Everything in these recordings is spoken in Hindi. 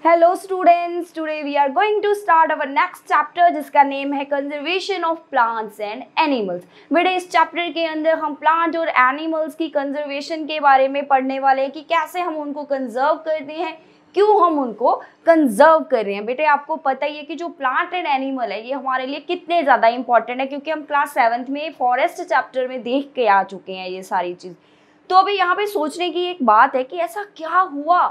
Hello students, today we are going to start our next chapter जिसका नेम है conservation of plants and animals. बेटे इस चैप्टर के अंदर हम प्लांट और एनिमल्स की कंजर्वेशन के बारे में पढ़ने वाले हैं कि कैसे हम उनको कंजर्व करते हैं, क्यों हम उनको कंजर्व कर रहे हैं। बेटे आपको पता ही है कि जो प्लांट एंड एनिमल है ये हमारे लिए कितने ज़्यादा इंपॉर्टेंट है, क्योंकि हम क्लास 7th में फॉरेस्ट चैप्टर में देख के आ चुके हैं ये सारी चीज़। तो अभी यहाँ पे सोचने की एक बात है कि ऐसा क्या हुआ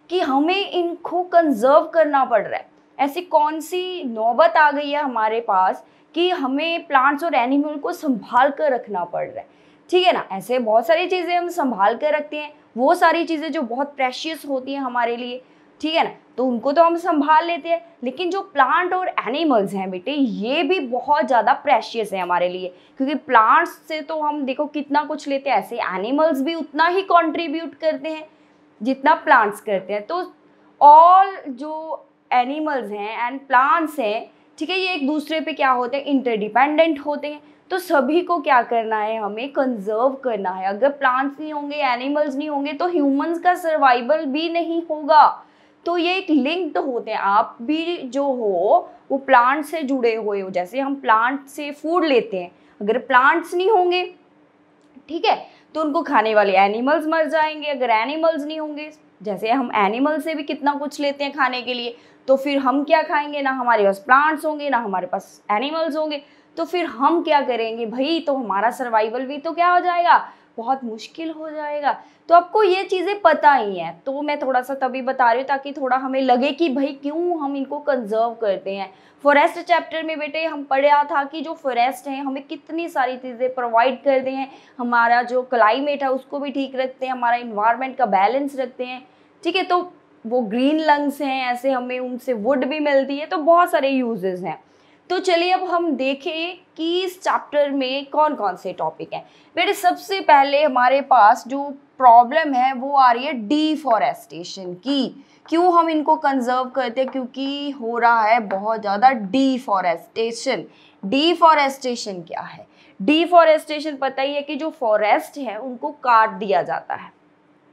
कि हमें इनको कंजर्व करना पड़ रहा है। ऐसी कौन सी नौबत आ गई है हमारे पास कि हमें प्लांट्स और एनिमल को संभाल कर रखना पड़ रहा है। ठीक है ना, ऐसे बहुत सारी चीज़ें हम संभाल कर रखते हैं, वो सारी चीज़ें जो बहुत प्रेशियस होती हैं हमारे लिए, ठीक है ना, तो उनको तो हम संभाल लेते हैं। लेकिन जो प्लांट और एनिमल्स हैं बेटे ये भी बहुत ज़्यादा प्रेशियस है हमारे लिए, क्योंकि प्लांट्स से तो हम देखो कितना कुछ लेते हैं, ऐसे एनिमल्स भी उतना ही कंट्रीब्यूट करते हैं जितना प्लांट्स करते हैं। तो ऑल जो एनिमल्स हैं एंड प्लांट्स हैं, ठीक है, ये एक दूसरे पे क्या होते हैं, इंटरडिपेंडेंट होते हैं। तो सभी को क्या करना है, हमें कंजर्व करना है। अगर प्लांट्स नहीं होंगे, एनिमल्स नहीं होंगे तो ह्यूमंस का सर्वाइवल भी नहीं होगा। तो ये एक लिंक्ड होते हैं। आप भी जो हो वो प्लांट से जुड़े हुए हो, जैसे हम प्लांट से फूड लेते हैं, अगर प्लांट्स नहीं होंगे, ठीक है, तो उनको खाने वाले एनिमल्स मर जाएंगे। अगर एनिमल्स नहीं होंगे, जैसे हम एनिमल से भी कितना कुछ लेते हैं खाने के लिए, तो फिर हम क्या खाएंगे, ना हमारे पास प्लांट्स होंगे ना हमारे पास एनिमल्स होंगे, तो फिर हम क्या करेंगे भाई, तो हमारा सर्वाइवल भी तो क्या हो जाएगा, बहुत मुश्किल हो जाएगा। तो आपको ये चीज़ें पता ही हैं, तो मैं थोड़ा सा तभी बता रही हूँ ताकि थोड़ा हमें लगे कि भाई क्यों हम इनको कंजर्व करते हैं। फॉरेस्ट चैप्टर में बेटे हम पढ़ा था कि जो फॉरेस्ट हैं हमें कितनी सारी चीज़ें प्रोवाइड करते हैं, हमारा जो क्लाइमेट है उसको भी ठीक रखते हैं, हमारा इन्वायरमेंट का बैलेंस रखते हैं, ठीक है। तो वो ग्रीन लंग्स हैं, ऐसे हमें उनसे वुड भी मिलती है, तो बहुत सारे यूजेस हैं। तो चलिए अब हम देखें कि इस चैप्टर में कौन कौन से टॉपिक हैं। बेटे सबसे पहले हमारे पास जो प्रॉब्लम है वो आ रही है डीफॉरेस्टेशन की। क्यों हम इनको कंजर्व करते हैं, क्योंकि हो रहा है बहुत ज़्यादा डीफॉरेस्टेशन। डीफॉरेस्टेशन क्या है, डीफॉरेस्टेशन पता ही है कि जो फॉरेस्ट है उनको काट दिया जाता है,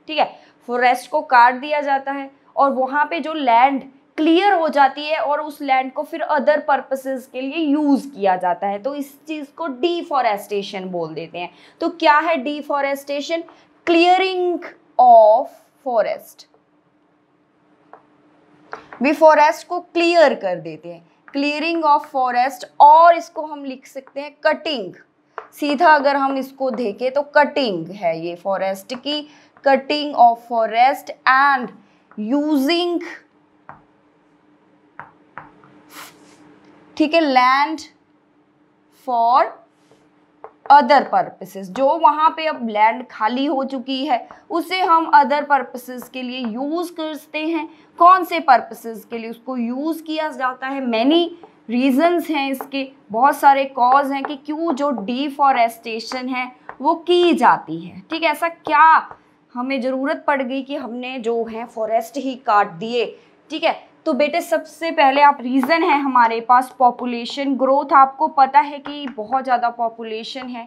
ठीक है, फॉरेस्ट को काट दिया जाता है और वहाँ पे जो लैंड क्लियर हो जाती है और उस लैंड को फिर अदर पर्पसेस के लिए यूज किया जाता है, तो इस चीज को डीफॉरेस्टेशन बोल देते हैं। तो क्या है डीफॉरेस्टेशन, क्लियरिंग ऑफ फॉरेस्ट। भी फॉरेस्ट को क्लियर कर देते हैं, क्लियरिंग ऑफ फॉरेस्ट, और इसको हम लिख सकते हैं कटिंग। सीधा अगर हम इसको देखें तो कटिंग है ये फॉरेस्ट की, cutting of forest and using, ठीक है, लैंड फॉर अदर पर्पसेस। जो वहाँ पे अब लैंड खाली हो चुकी है उसे हम अदर पर्पसेस के लिए यूज़ करते हैं। कौन से पर्पसेस के लिए उसको यूज़ किया जाता है, मैनी रीजंस हैं इसके, बहुत सारे कॉज हैं कि क्यों जो डीफॉरेस्टेशन है वो की जाती है, ठीक है। ऐसा क्या हमें ज़रूरत पड़ गई कि हमने जो है फॉरेस्ट ही काट दिए, ठीक है। तो बेटे सबसे पहले आप रीज़न है हमारे पास पॉपुलेशन ग्रोथ। आपको पता है कि बहुत ज़्यादा पॉपुलेशन है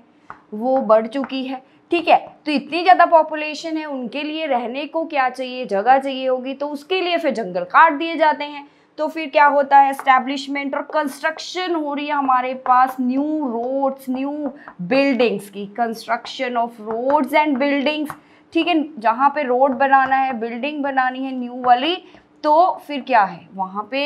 वो बढ़ चुकी है, ठीक है। तो इतनी ज़्यादा पॉपुलेशन है, उनके लिए रहने को क्या चाहिए, जगह चाहिए होगी, तो उसके लिए फिर जंगल काट दिए जाते हैं। तो फिर क्या होता है, एस्टैब्लिशमेंट और कंस्ट्रक्शन हो रही है हमारे पास, न्यू रोड्स, न्यू बिल्डिंग्स की, construction of roads and buildings, ठीक है। जहाँ पे रोड बनाना है, बिल्डिंग बनानी है न्यू वाली, तो फिर क्या है, वहाँ पे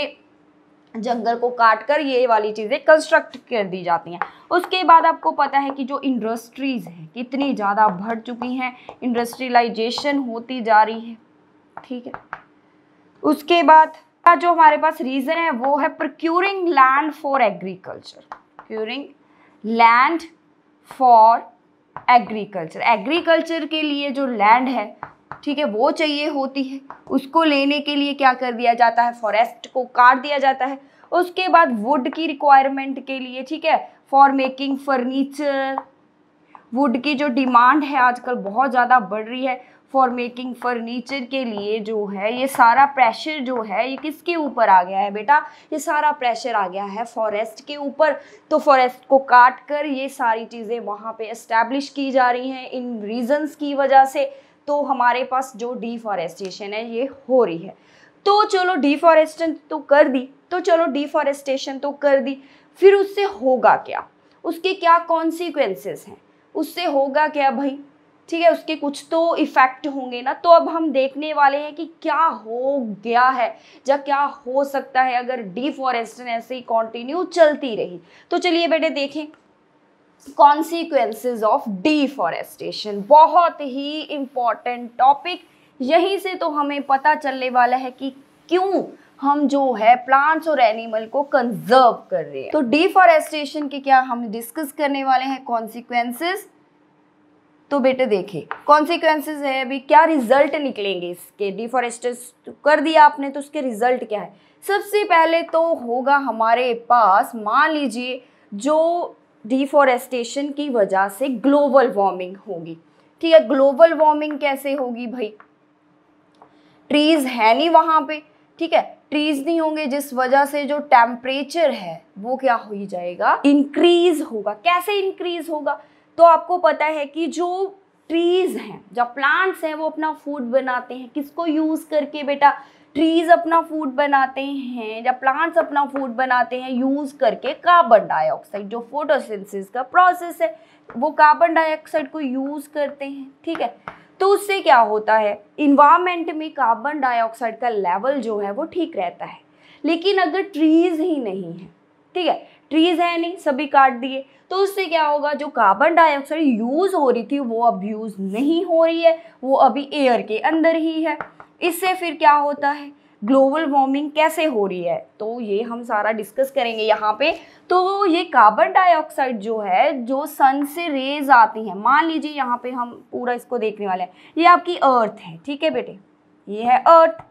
जंगल को काट कर ये वाली चीज़ें कंस्ट्रक्ट कर दी जाती हैं। उसके बाद आपको पता है कि जो इंडस्ट्रीज़ हैं कितनी ज़्यादा बढ़ चुकी हैं, इंडस्ट्रियलाइजेशन होती जा रही है, ठीक है। उसके बाद जो हमारे पास रीज़न है वो है procuring land for agriculture, procuring land for agriculture. Agriculture के लिए जो लैंड है, ठीक है, वो चाहिए होती है, उसको लेने के लिए क्या कर दिया जाता है, फॉरेस्ट को काट दिया जाता है। उसके बाद वुड की रिक्वायरमेंट के लिए, ठीक है, फॉर मेकिंग फर्नीचर, वुड की जो डिमांड है आजकल बहुत ज़्यादा बढ़ रही है, फॉर मेकिंग फर्नीचर के लिए जो है ये सारा प्रेशर जो है ये किसके ऊपर आ गया है बेटा, ये सारा प्रेशर आ गया है फॉरेस्ट के ऊपर। तो फॉरेस्ट को काट कर ये सारी चीज़ें वहाँ पे एस्टैब्लिश की जा रही हैं इन रीजंस की वजह से। तो हमारे पास जो डिफॉरेस्टेशन है ये हो रही है। तो चलो डिफॉरेस्टेशन तो कर दी, फिर उससे होगा क्या, उसके क्या कॉन्सिक्वेंसेस हैं, उससे होगा क्या भाई, ठीक है, उसके कुछ तो इफेक्ट होंगे ना। तो अब हम देखने वाले हैं कि क्या हो गया है या क्या हो सकता है अगर डिफॉरेस्टेशन ऐसे ही कंटिन्यू चलती रही। तो चलिए बेटे देखें कॉन्सिक्वेंसेस ऑफ डिफॉरेस्टेशन, बहुत ही इंपॉर्टेंट टॉपिक। यहीं से तो हमें पता चलने वाला है कि क्यों हम जो है प्लांट्स और एनिमल को कंजर्व कर रहे हैं। तो डिफॉरेस्टेशन के क्या हम डिस्कस करने वाले हैं कॉन्सिक्वेंसेस। तो बेटे देखिए कॉन्सिक्वेंसेस है, अभी क्या रिजल्ट निकलेंगे इसके, डिफॉरेस्टेशन कर दिया आपने तो उसके रिजल्ट क्या है। सबसे पहले तो होगा हमारे पास, मान लीजिए जो डिफॉरेस्टेशन की वजह से ग्लोबल वार्मिंग होगी, ठीक है। ग्लोबल वार्मिंग कैसे होगी भाई, ट्रीज है नहीं वहां पे, ठीक है, ट्रीज नहीं होंगे जिस वजह से जो टेम्परेचर है वो क्या हो जाएगा, इंक्रीज होगा। कैसे इंक्रीज होगा, तो आपको पता है कि जो ट्रीज हैं, जब प्लांट्स हैं वो अपना फूड बनाते हैं, किसको यूज करके बेटा, ट्रीज अपना फूड बनाते हैं, जब प्लांट्स अपना फूड बनाते हैं यूज करके कार्बन डाइऑक्साइड, जो फोटोसिंथेसिस का प्रोसेस है वो कार्बन डाइऑक्साइड को यूज करते हैं, ठीक है। तो उससे क्या होता है, इन्वायरमेंट में कार्बन डाइऑक्साइड का लेवल जो है वो ठीक रहता है। लेकिन अगर ट्रीज ही नहीं है, ठीक है, ट्रीज है नहीं, सभी काट दिए, तो उससे क्या होगा, जो कार्बन डाइऑक्साइड यूज हो रही थी वो अब यूज नहीं हो रही है, वो अभी एयर के अंदर ही है। इससे फिर क्या होता है, ग्लोबल वार्मिंग कैसे हो रही है, तो ये हम सारा डिस्कस करेंगे यहाँ पे। तो ये कार्बन डाइऑक्साइड जो है, जो सन से रेज आती हैं, मान लीजिए यहाँ पे हम पूरा इसको देखने वाले हैं, ये आपकी अर्थ है, ठीक है बेटे, ये है अर्थ।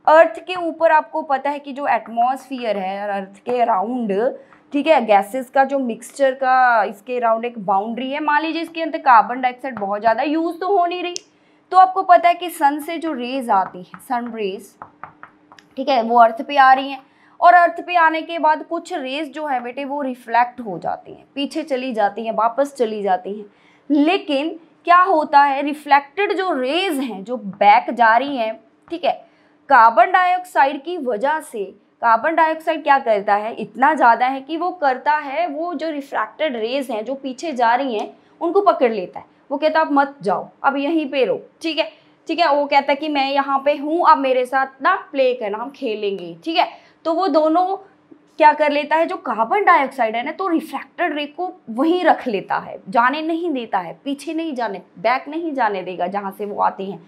अर्थ के ऊपर आपको पता है कि जो एटमॉस्फियर है अर्थ के अराउंड, ठीक है, गैसेस का जो मिक्सचर का इसके अराउंड एक बाउंड्री है। मान लीजिए इसके अंदर कार्बन डाइऑक्साइड बहुत ज़्यादा यूज तो हो नहीं रही, तो आपको पता है कि सन से जो रेज आती है, सन रेज, ठीक है, वो अर्थ पे आ रही हैं, और अर्थ पे आने के बाद कुछ रेज जो है बेटे वो रिफ्लेक्ट हो जाती हैं, पीछे चली जाती हैं, वापस चली जाती हैं। लेकिन क्या होता है, रिफ्लेक्टेड जो रेज हैं जो बैक जा रही हैं, ठीक है, कार्बन डाइऑक्साइड की वजह से, कार्बन डाइऑक्साइड क्या करता है, इतना ज़्यादा है कि वो करता है, वो जो रिफ्रैक्टेड रेज हैं जो पीछे जा रही हैं उनको पकड़ लेता है। वो कहता है अब मत जाओ, अब यहीं पे रहो, ठीक है, ठीक है, वो कहता है कि मैं यहाँ पे हूँ, अब मेरे साथ ना प्ले करना, हम खेलेंगे, ठीक है। तो वो दोनों क्या कर लेता है, जो कार्बन डाइऑक्साइड है ना, तो रिफ्रैक्टेड रे को वहीं रख लेता है, जाने नहीं देता है, पीछे नहीं जाने, बैक नहीं जाने देगा जहाँ से वो आती हैं,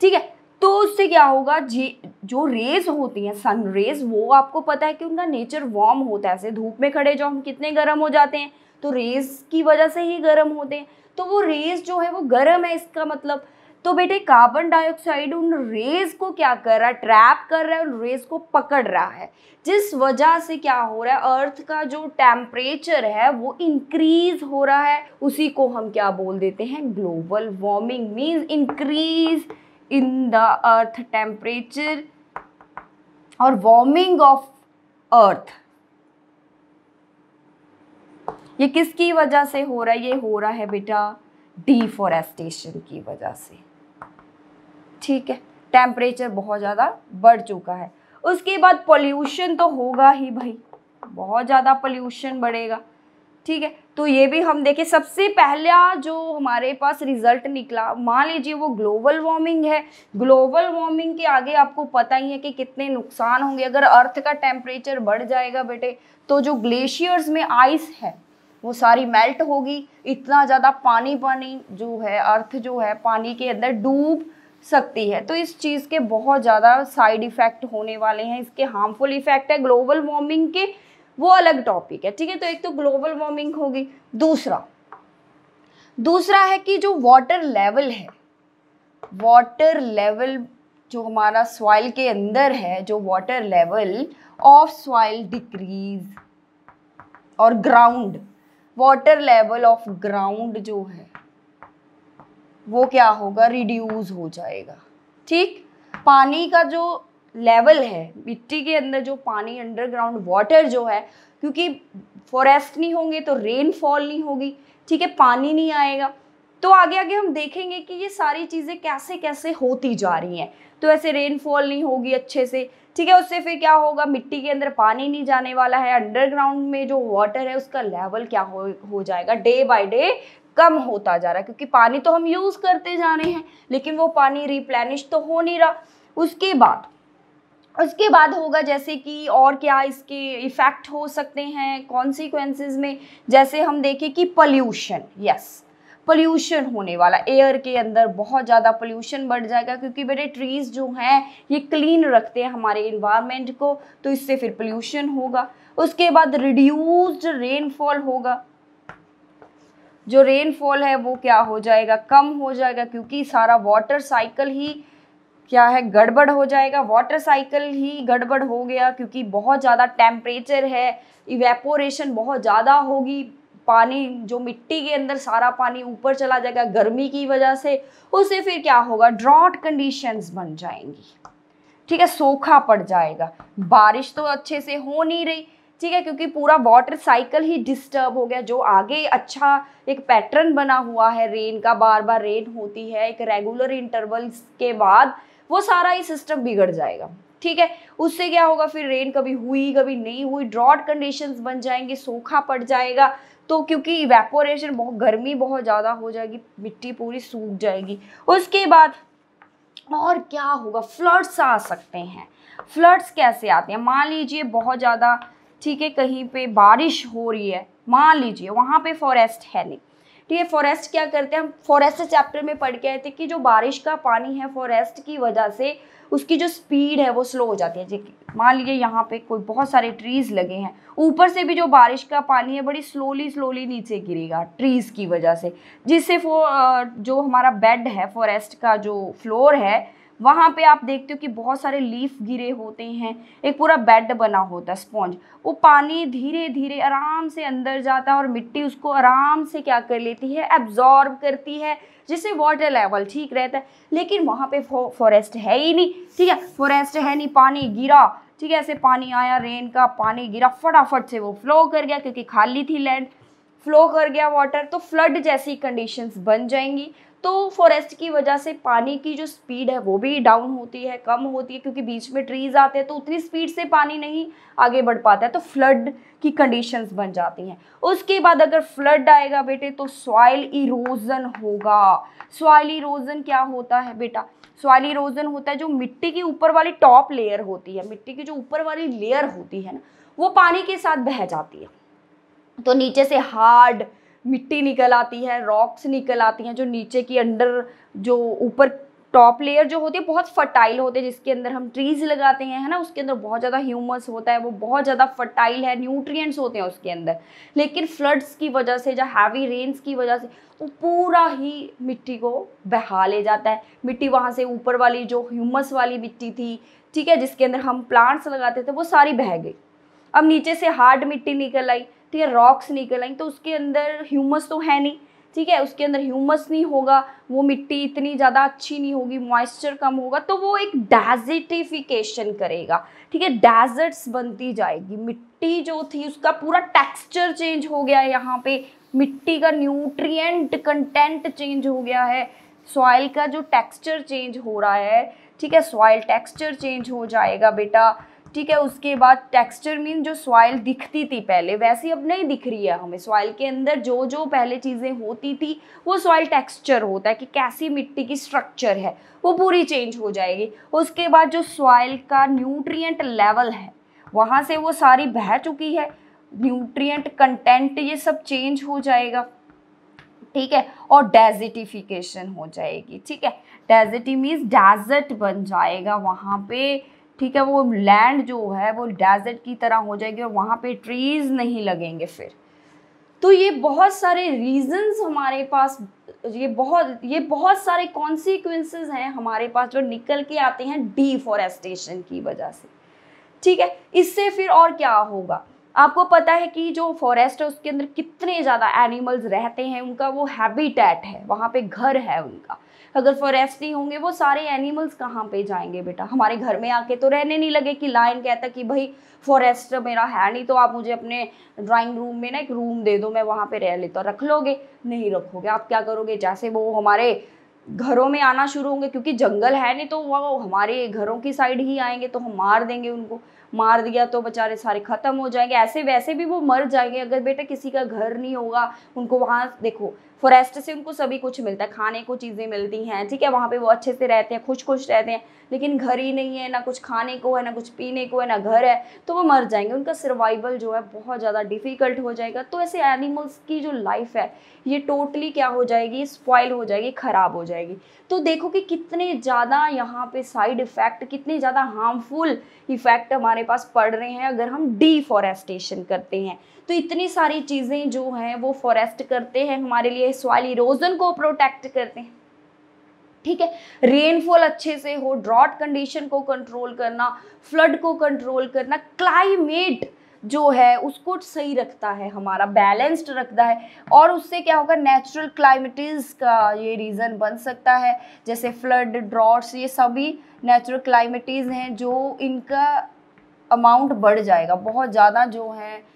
ठीक है। तो उससे क्या होगा, जो रेज होती हैं सन रेज, वो आपको पता है कि उनका नेचर वार्म होता है। ऐसे धूप में खड़े जो हम कितने गर्म हो जाते हैं, तो रेज की वजह से ही गर्म होते हैं। तो वो रेज जो है वो गर्म है, इसका मतलब। तो बेटे कार्बन डाइऑक्साइड उन रेज को क्या कर रहा है, ट्रैप कर रहा है, उन रेज को पकड़ रहा है, जिस वजह से क्या हो रहा है, अर्थ का जो टेम्परेचर है वो इंक्रीज हो रहा है। उसी को हम क्या बोल देते हैं, global warming, means increase in the earth temperature और वार्मिंग ऑफ अर्थ। ये किसकी वजह से हो रहा है, ये हो रहा है बेटा डिफॉरेस्टेशन की वजह से, ठीक है। टेम्परेचर बहुत ज़्यादा बढ़ चुका है। उसके बाद पोल्यूशन तो होगा ही भाई, बहुत ज़्यादा पोल्यूशन बढ़ेगा, ठीक है। तो ये भी हम देखें, सबसे पहला जो हमारे पास रिजल्ट निकला, मान लीजिए वो ग्लोबल वार्मिंग है। ग्लोबल वार्मिंग के आगे आपको पता ही है कि कितने नुकसान होंगे। अगर अर्थ का टेम्परेचर बढ़ जाएगा बेटे, तो जो ग्लेशियर्स में आइस है वो सारी मेल्ट होगी, इतना ज़्यादा पानी जो है, अर्थ जो है पानी के अंदर डूब सकती है। तो इस चीज़ के बहुत ज़्यादा साइड इफ़ेक्ट होने वाले हैं, इसके हार्मफुल इफ़ेक्ट है ग्लोबल वार्मिंग के, वो अलग टॉपिक है, ठीक है। तो एक तो ग्लोबल वार्मिंग होगी, दूसरा है कि जो वाटर लेवल है, वाटर लेवल जो हमारा सॉइल के अंदर है, जो water level of soil decrease, और ground, water level of ground जो है वो क्या होगा, रिड्यूस हो जाएगा, ठीक। पानी का जो लेवल है, मिट्टी के अंदर जो पानी, अंडरग्राउंड वाटर जो है, क्योंकि फॉरेस्ट नहीं होंगे तो रेनफॉल नहीं होगी, ठीक है, पानी नहीं आएगा, तो आगे आगे हम देखेंगे कि ये सारी चीज़ें कैसे कैसे होती जा रही हैं। तो ऐसे रेनफॉल नहीं होगी अच्छे से, ठीक है, उससे फिर क्या होगा, मिट्टी के अंदर पानी नहीं जाने वाला है, अंडरग्राउंड में जो वाटर है उसका लेवल क्या हो जाएगा, डे बाय डे कम होता जा रहा है, क्योंकि पानी तो हम यूज़ करते जा रहे हैं लेकिन वो पानी रिप्लेनिश तो हो नहीं रहा। उसके बाद होगा जैसे कि और क्या इसके इफ़ेक्ट हो सकते हैं कॉन्सिक्वेंसेस में, जैसे हम देखें कि पोल्यूशन, पोल्यूशन होने वाला, एयर के अंदर बहुत ज़्यादा पोल्यूशन बढ़ जाएगा, क्योंकि बेटे ट्रीज़ जो हैं ये क्लीन रखते हैं हमारे इन्वायरमेंट को, तो इससे फिर पोल्यूशन होगा। उसके बाद रिड्यूस्ड रेनफॉल होगा, जो रेनफॉल है वो क्या हो जाएगा, कम हो जाएगा, क्योंकि सारा वाटर साइकिल ही क्या है, गड़बड़ हो जाएगा। वाटर साइकिल ही गड़बड़ हो गया क्योंकि बहुत ज़्यादा टेम्परेचर है, इवेपोरेशन बहुत ज़्यादा होगी, पानी जो मिट्टी के अंदर सारा पानी ऊपर चला जाएगा गर्मी की वजह से, उससे फिर क्या होगा, ड्रॉट कंडीशंस बन जाएंगी, ठीक है, सूखा पड़ जाएगा, बारिश तो अच्छे से हो नहीं रही, ठीक है, क्योंकि पूरा वाटर साइकिल ही डिस्टर्ब हो गया। जो आगे अच्छा एक पैटर्न बना हुआ है रेन का, बार बार रेन होती है एक रेगुलर इंटरवल्स के बाद, वो सारा ही सिस्टम बिगड़ जाएगा, ठीक है। उससे क्या होगा, फिर रेन कभी हुई कभी नहीं हुई, ड्रॉट कंडीशंस बन जाएंगे, सूखा पड़ जाएगा, तो क्योंकि इवेपोरेशन गर्मी बहुत ज़्यादा हो जाएगी, मिट्टी पूरी सूख जाएगी। उसके बाद और क्या होगा, फ्लड्स आ सकते हैं। फ्लड्स कैसे आते हैं, मान लीजिए बहुत ज़्यादा, ठीक है, कहीं पे बारिश हो रही है, मान लीजिए वहाँ पे फॉरेस्ट है नहीं, ठीक है, फॉरेस्ट क्या करते हैं, हम फॉरेस्ट चैप्टर में पढ़ के आए थे कि जो बारिश का पानी है फॉरेस्ट की वजह से उसकी जो स्पीड है वो स्लो हो जाती है। मान लीजिए यहाँ पे कोई बहुत सारे ट्रीज़ लगे हैं, ऊपर से भी जो बारिश का पानी है बड़ी स्लोली नीचे गिरेगा ट्रीज़ की वजह से, जिससे वो जो हमारा बेड है फॉरेस्ट का जो फ्लोर है वहाँ पे आप देखते हो कि बहुत सारे लीफ गिरे होते हैं, एक पूरा बेड बना होता है स्पॉन्ज, वो पानी धीरे धीरे आराम से अंदर जाता है और मिट्टी उसको आराम से क्या कर लेती है, एब्जॉर्ब करती है, जिससे वाटर लेवल ठीक रहता है। लेकिन वहाँ पे फॉरेस्ट है ही नहीं, ठीक है, फॉरेस्ट है नहीं, पानी गिरा, ठीक है, ऐसे पानी आया, रेन का पानी गिरा, फटाफट से वो फ्लो कर गया क्योंकि खाली थी लैंड, फ्लो कर गया वाटर, तो फ्लड जैसी कंडीशंस बन जाएंगी। तो फॉरेस्ट की वजह से पानी की जो स्पीड है वो भी डाउन होती है, कम होती है, क्योंकि बीच में ट्रीज आते हैं तो उतनी स्पीड से पानी नहीं आगे बढ़ पाता है, तो फ्लड की कंडीशंस बन जाती हैं। उसके बाद अगर फ्लड आएगा बेटे तो सॉइल इरोजन होगा। सॉइल इरोजन क्या होता है बेटा, सॉइल इरोजन होता है जो मिट्टी की ऊपर वाली टॉप लेयर होती है, मिट्टी की जो ऊपर वाली लेयर होती है ना, वो पानी के साथ बह जाती है, तो नीचे से हार्ड मिट्टी निकल आती है, रॉक्स निकल आती हैं, जो नीचे की अंडर जो ऊपर टॉप लेयर जो होती है बहुत फर्टाइल होते हैं, जिसके अंदर हम ट्रीज लगाते हैं, है ना, उसके अंदर बहुत ज़्यादा ह्यूमस होता है, वो बहुत ज़्यादा फर्टाइल है, न्यूट्रिएंट्स होते हैं उसके अंदर। लेकिन फ्लड्स की वजह से, या हैवी रेन्स की वजह से, वो पूरा ही मिट्टी को बहा ले जाता है, मिट्टी वहाँ से ऊपर वाली जो ह्यूमस वाली मिट्टी थी, ठीक है, जिसके अंदर हम प्लांट्स लगाते थे, वो सारी बह गई। अब नीचे से हार्ड मिट्टी निकल आई, ठीक है, रॉक्स निकल आई, तो उसके अंदर ह्यूमस तो है नहीं, ठीक है, उसके अंदर ह्यूमस नहीं होगा, वो मिट्टी इतनी ज़्यादा अच्छी नहीं होगी, मॉइस्चर कम होगा, तो वो एक डेजर्टिफिकेशन करेगा, ठीक है, डेजर्ट्स बनती जाएगी, मिट्टी जो थी उसका पूरा टेक्सचर चेंज हो गया है, यहाँ पे मिट्टी का न्यूट्रिएंट कंटेंट चेंज हो गया है, सॉइल का जो टेक्सचर चेंज हो रहा है, ठीक है, सॉइल टेक्सचर चेंज हो जाएगा बेटा, ठीक है। उसके बाद टेक्सचर मीन जो सॉइल दिखती थी पहले वैसी अब नहीं दिख रही है हमें, सॉइल के अंदर जो जो पहले चीज़ें होती थी वो सॉइल टेक्सचर होता है कि कैसी मिट्टी की स्ट्रक्चर है, वो पूरी चेंज हो जाएगी। उसके बाद जो सॉइल का न्यूट्रिएंट लेवल है वहाँ से वो सारी बह चुकी है, न्यूट्रिएंट कंटेंट ये सब चेंज हो जाएगा, ठीक है, और डेजर्टिफिकेशन हो जाएगी, ठीक है, डेजर्टी मीन्स डेजर्ट बन जाएगा वहाँ पे, ठीक है, वो लैंड जो है वो डेजर्ट की तरह हो जाएगी और वहाँ पे ट्रीज नहीं लगेंगे फिर। तो ये बहुत सारे रीजंस हमारे पास, ये बहुत सारे कॉन्सिक्वेंसेस हैं हमारे पास जो निकल के आते हैं डिफॉरेस्टेशन की वजह से, ठीक है। इससे फिर और क्या होगा, आपको पता है कि जो फॉरेस्ट है उसके अंदर कितने ज़्यादा एनिमल्स रहते हैं, उनका वो हैबिटेट है, वहाँ पे घर है उनका, अगर फॉरेस्ट नहीं होंगे वो सारे एनिमल्स कहाँ पे जाएंगे बेटा, हमारे घर में आके तो रहने नहीं लगे कि लायन कहता कि भाई फॉरेस्ट मेरा है नहीं तो आप मुझे अपने ड्राइंग रूम में ना एक रूम दे दो, मैं वहाँ पे रह लेता हूँ। रख लोगे? नहीं रखोगे। आप क्या करोगे, जैसे वो हमारे घरों में आना शुरू होंगे, क्योंकि जंगल है नहीं तो वो हमारे घरों की साइड ही आएंगे, तो हम मार देंगे उनको। मार दिया तो बेचारे सारे खत्म हो जाएंगे, ऐसे वैसे भी वो मर जाएंगे। अगर बेटा किसी का घर नहीं होगा, उनको वहाँ देखो फॉरेस्ट से उनको सभी कुछ मिलता है, खाने को चीज़ें मिलती हैं, ठीक है, वहाँ पे वो अच्छे से रहते हैं, खुश खुश रहते हैं। लेकिन घर ही नहीं है, ना कुछ खाने को है, ना कुछ पीने को है, ना घर है, तो वो मर जाएंगे। उनका सर्वाइवल जो है बहुत ज़्यादा डिफ़िकल्ट हो जाएगा। तो ऐसे एनिमल्स की जो लाइफ है ये टोटली क्या हो जाएगी, स्पॉइल हो जाएगी, ख़राब हो जाएगी। तो देखो कि कितने ज़्यादा यहाँ पे साइड इफ़ेक्ट, कितने ज़्यादा हार्मफुल इफ़ेक्ट हमारे पास पड़ रहे हैं अगर हम डिफॉरेस्टेशन करते हैं। तो इतनी सारी चीज़ें जो हैं वो फॉरेस्ट करते हैं हमारे लिए, सॉइल इरोजन को प्रोटेक्ट करते हैं, ठीक है, रेनफॉल अच्छे से हो, ड्रॉट कंडीशन को कंट्रोल करना, फ्लड को कंट्रोल करना, क्लाइमेट जो है उसको सही रखता है, हमारा बैलेंस्ड रखता है। और उससे क्या होगा, नेचुरल क्लाइमेटीज़ का ये रीज़न बन सकता है, जैसे फ्लड, ड्रॉट्स, ये सभी नेचुरल क्लाइमेटीज़ हैं जो इनका अमाउंट बढ़ जाएगा बहुत ज़्यादा। जो है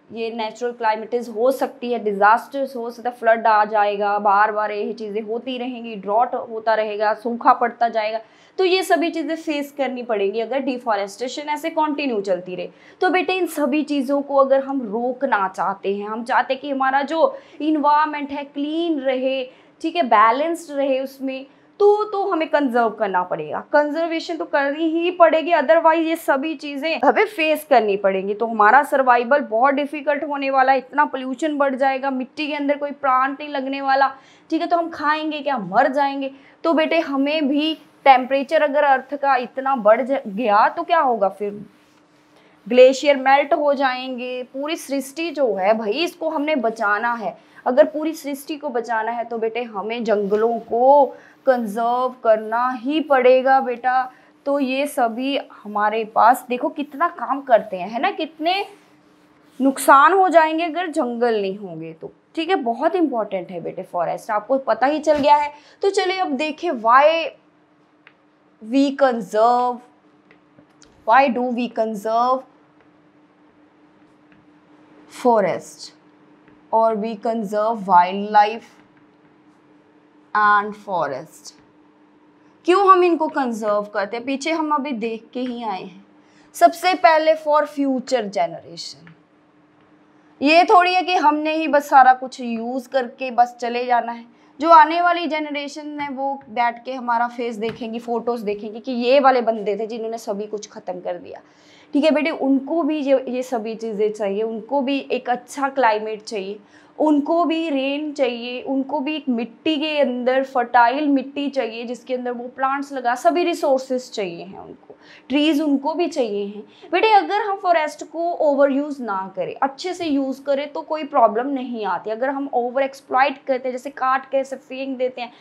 ये नेचुरल क्लाइमेटीज़ हो सकती है, डिज़ास्टर्स हो सकता है, फ्लड आ जाएगा, बार बार यही चीज़ें होती रहेंगी, ड्रॉट होता रहेगा, सूखा पड़ता जाएगा। तो ये सभी चीज़ें फेस करनी पड़ेंगी अगर डिफॉरेस्टेशन ऐसे कंटिन्यू चलती रहे। तो बेटे इन सभी चीज़ों को अगर हम रोकना चाहते हैं, हम चाहते हैं कि हमारा जो इन्वायरमेंट है क्लीन रहे, ठीक है, बैलेंस्ड रहे उसमें, तो हमें कंजर्व करना पड़ेगा, कंजर्वेशन तो करनी ही पड़ेगी, अदरवाइज ये सभी चीज़ें हमें फेस करनी पड़ेंगी। तो हमारा सर्वाइवल बहुत डिफिकल्ट होने वाला, इतना पोल्यूशन बढ़ जाएगा, मिट्टी के अंदर कोई प्लांट नहीं लगने वाला, ठीक है, तो हम खाएंगे क्या, मर जाएंगे। तो बेटे हमें भी टेम्परेचर अगर अर्थ का इतना बढ़ गया तो क्या होगा, फिर ग्लेशियर मेल्ट हो जाएंगे। पूरी सृष्टि जो है भाई इसको हमने बचाना है, अगर पूरी सृष्टि को बचाना है तो बेटे हमें जंगलों को कंजर्व करना ही पड़ेगा बेटा। तो ये सभी हमारे पास देखो कितना काम करते हैं, है ना, कितने नुकसान हो जाएंगे अगर जंगल नहीं होंगे तो, ठीक है, बहुत इंपॉर्टेंट है बेटे फॉरेस्ट, आपको पता ही चल गया है। तो चलिए अब देखें why do we conserve forest or we conserve wildlife and forest। क्यों हम इनको कंजर्व करते हैं, पीछे हम अभी देख के ही आए हैं। सबसे पहले फॉर फ्यूचर जनरेशन, ये थोड़ी है कि हमने ही बस सारा कुछ यूज करके बस चले जाना है। जो आने वाली जनरेशन है वो बैठ के हमारा फेस देखेंगी, फोटोज देखेंगी कि ये वाले बंदे थे जिन्होंने सभी कुछ खत्म कर दिया, ठीक है बेटे, उनको भी ये सभी चीज़ें चाहिए, उनको भी एक अच्छा क्लाइमेट चाहिए, उनको भी रेन चाहिए, उनको भी एक मिट्टी के अंदर फर्टाइल मिट्टी चाहिए जिसके अंदर वो प्लांट्स लगा, सभी रिसोर्सेज चाहिए हैं उनको, ट्रीज उनको भी चाहिए हैं बेटे। अगर हम फॉरेस्ट को ओवर यूज़ ना करें, अच्छे से यूज़ करें तो कोई प्रॉब्लम नहीं आती। अगर हम ओवर एक्सप्लॉइट करते हैं, जैसे काट के ऐसे फेंक देते हैं,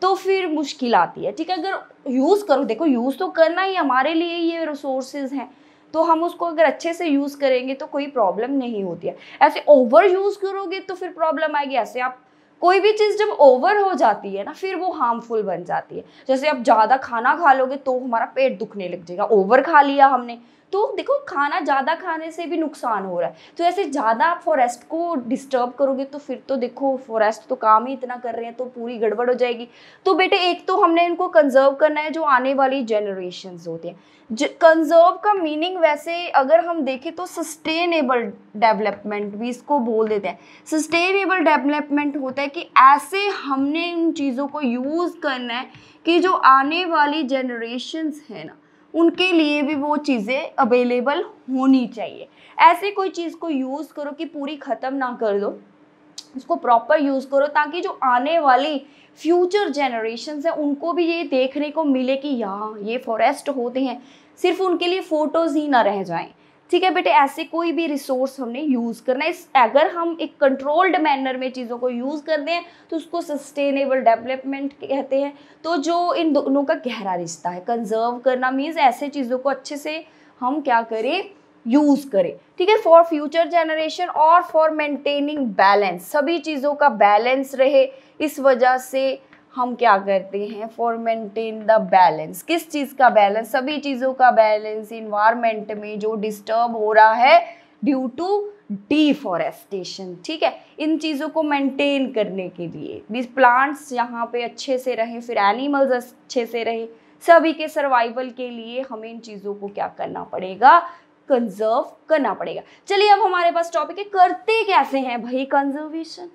तो फिर मुश्किल आती है, ठीक है। अगर यूज़ करो, देखो यूज़ तो करना ही हमारे लिए ये रिसोर्सेज हैं, तो हम उसको अगर अच्छे से यूज़ करेंगे तो कोई प्रॉब्लम नहीं होती है। ऐसे ओवर यूज़ करोगे तो फिर प्रॉब्लम आएगी। ऐसे आप कोई भी चीज़ जब ओवर हो जाती है ना फिर वो हार्मफुल बन जाती है। जैसे आप ज़्यादा खाना खा लोगे तो हमारा पेट दुखने लग जाएगा, ओवर खा लिया हमने, तो देखो खाना ज़्यादा खाने से भी नुकसान हो रहा है। तो ऐसे ज़्यादा आप फॉरेस्ट को डिस्टर्ब करोगे तो फिर तो देखो फॉरेस्ट तो काम ही इतना कर रहे हैं तो पूरी गड़बड़ हो जाएगी। तो बेटे एक तो हमने इनको कंजर्व करना है जो आने वाली जनरेशन्स होते हैं। कंजर्व का मीनिंग वैसे अगर हम देखें तो सस्टेनेबल डेवलपमेंट भी इसको बोल देते हैं। सस्टेनेबल डेवलपमेंट होता है कि ऐसे हमने इन चीज़ों को यूज़ करना है कि जो आने वाली जनरेशन्स है ना उनके लिए भी वो चीज़ें अवेलेबल होनी चाहिए। ऐसे कोई चीज़ को यूज़ करो कि पूरी ख़त्म ना कर दो, उसको प्रॉपर यूज़ करो ताकि जो आने वाली फ्यूचर जनरेशन्स हैं उनको भी ये देखने को मिले कि यहाँ ये फॉरेस्ट होते हैं, सिर्फ उनके लिए फ़ोटोज़ ही ना रह जाएं। ठीक है बेटे, ऐसे कोई भी रिसोर्स हमने यूज़ करना है। अगर हम एक कंट्रोल्ड मैनर में चीज़ों को यूज़ करते हैं तो उसको सस्टेनेबल डेवलपमेंट कहते हैं। तो जो इन दोनों का गहरा रिश्ता है, कंजर्व करना मीन्स ऐसे चीज़ों को अच्छे से हम क्या करें, यूज़ करें, ठीक है, फॉर फ्यूचर जनरेशन और फॉर मेंटेनिंग बैलेंस, सभी चीज़ों का बैलेंस रहे। इस वजह से हम क्या करते हैं, फॉर मेंटेन द बैलेंस। किस चीज़ का बैलेंस, सभी चीज़ों का बैलेंस इन्वायरमेंट में जो डिस्टर्ब हो रहा है ड्यू टू डिफॉरेस्टेशन। ठीक है, इन चीज़ों को मेंटेन करने के लिए प्लांट्स यहाँ पे अच्छे से रहें, फिर एनिमल्स अच्छे से रहें, सभी के सर्वाइवल के लिए हमें इन चीज़ों को क्या करना पड़ेगा, कंजर्व करना पड़ेगा। चलिए अब हमारे पास टॉपिक है करते कैसे हैं भाई कंजर्वेशन।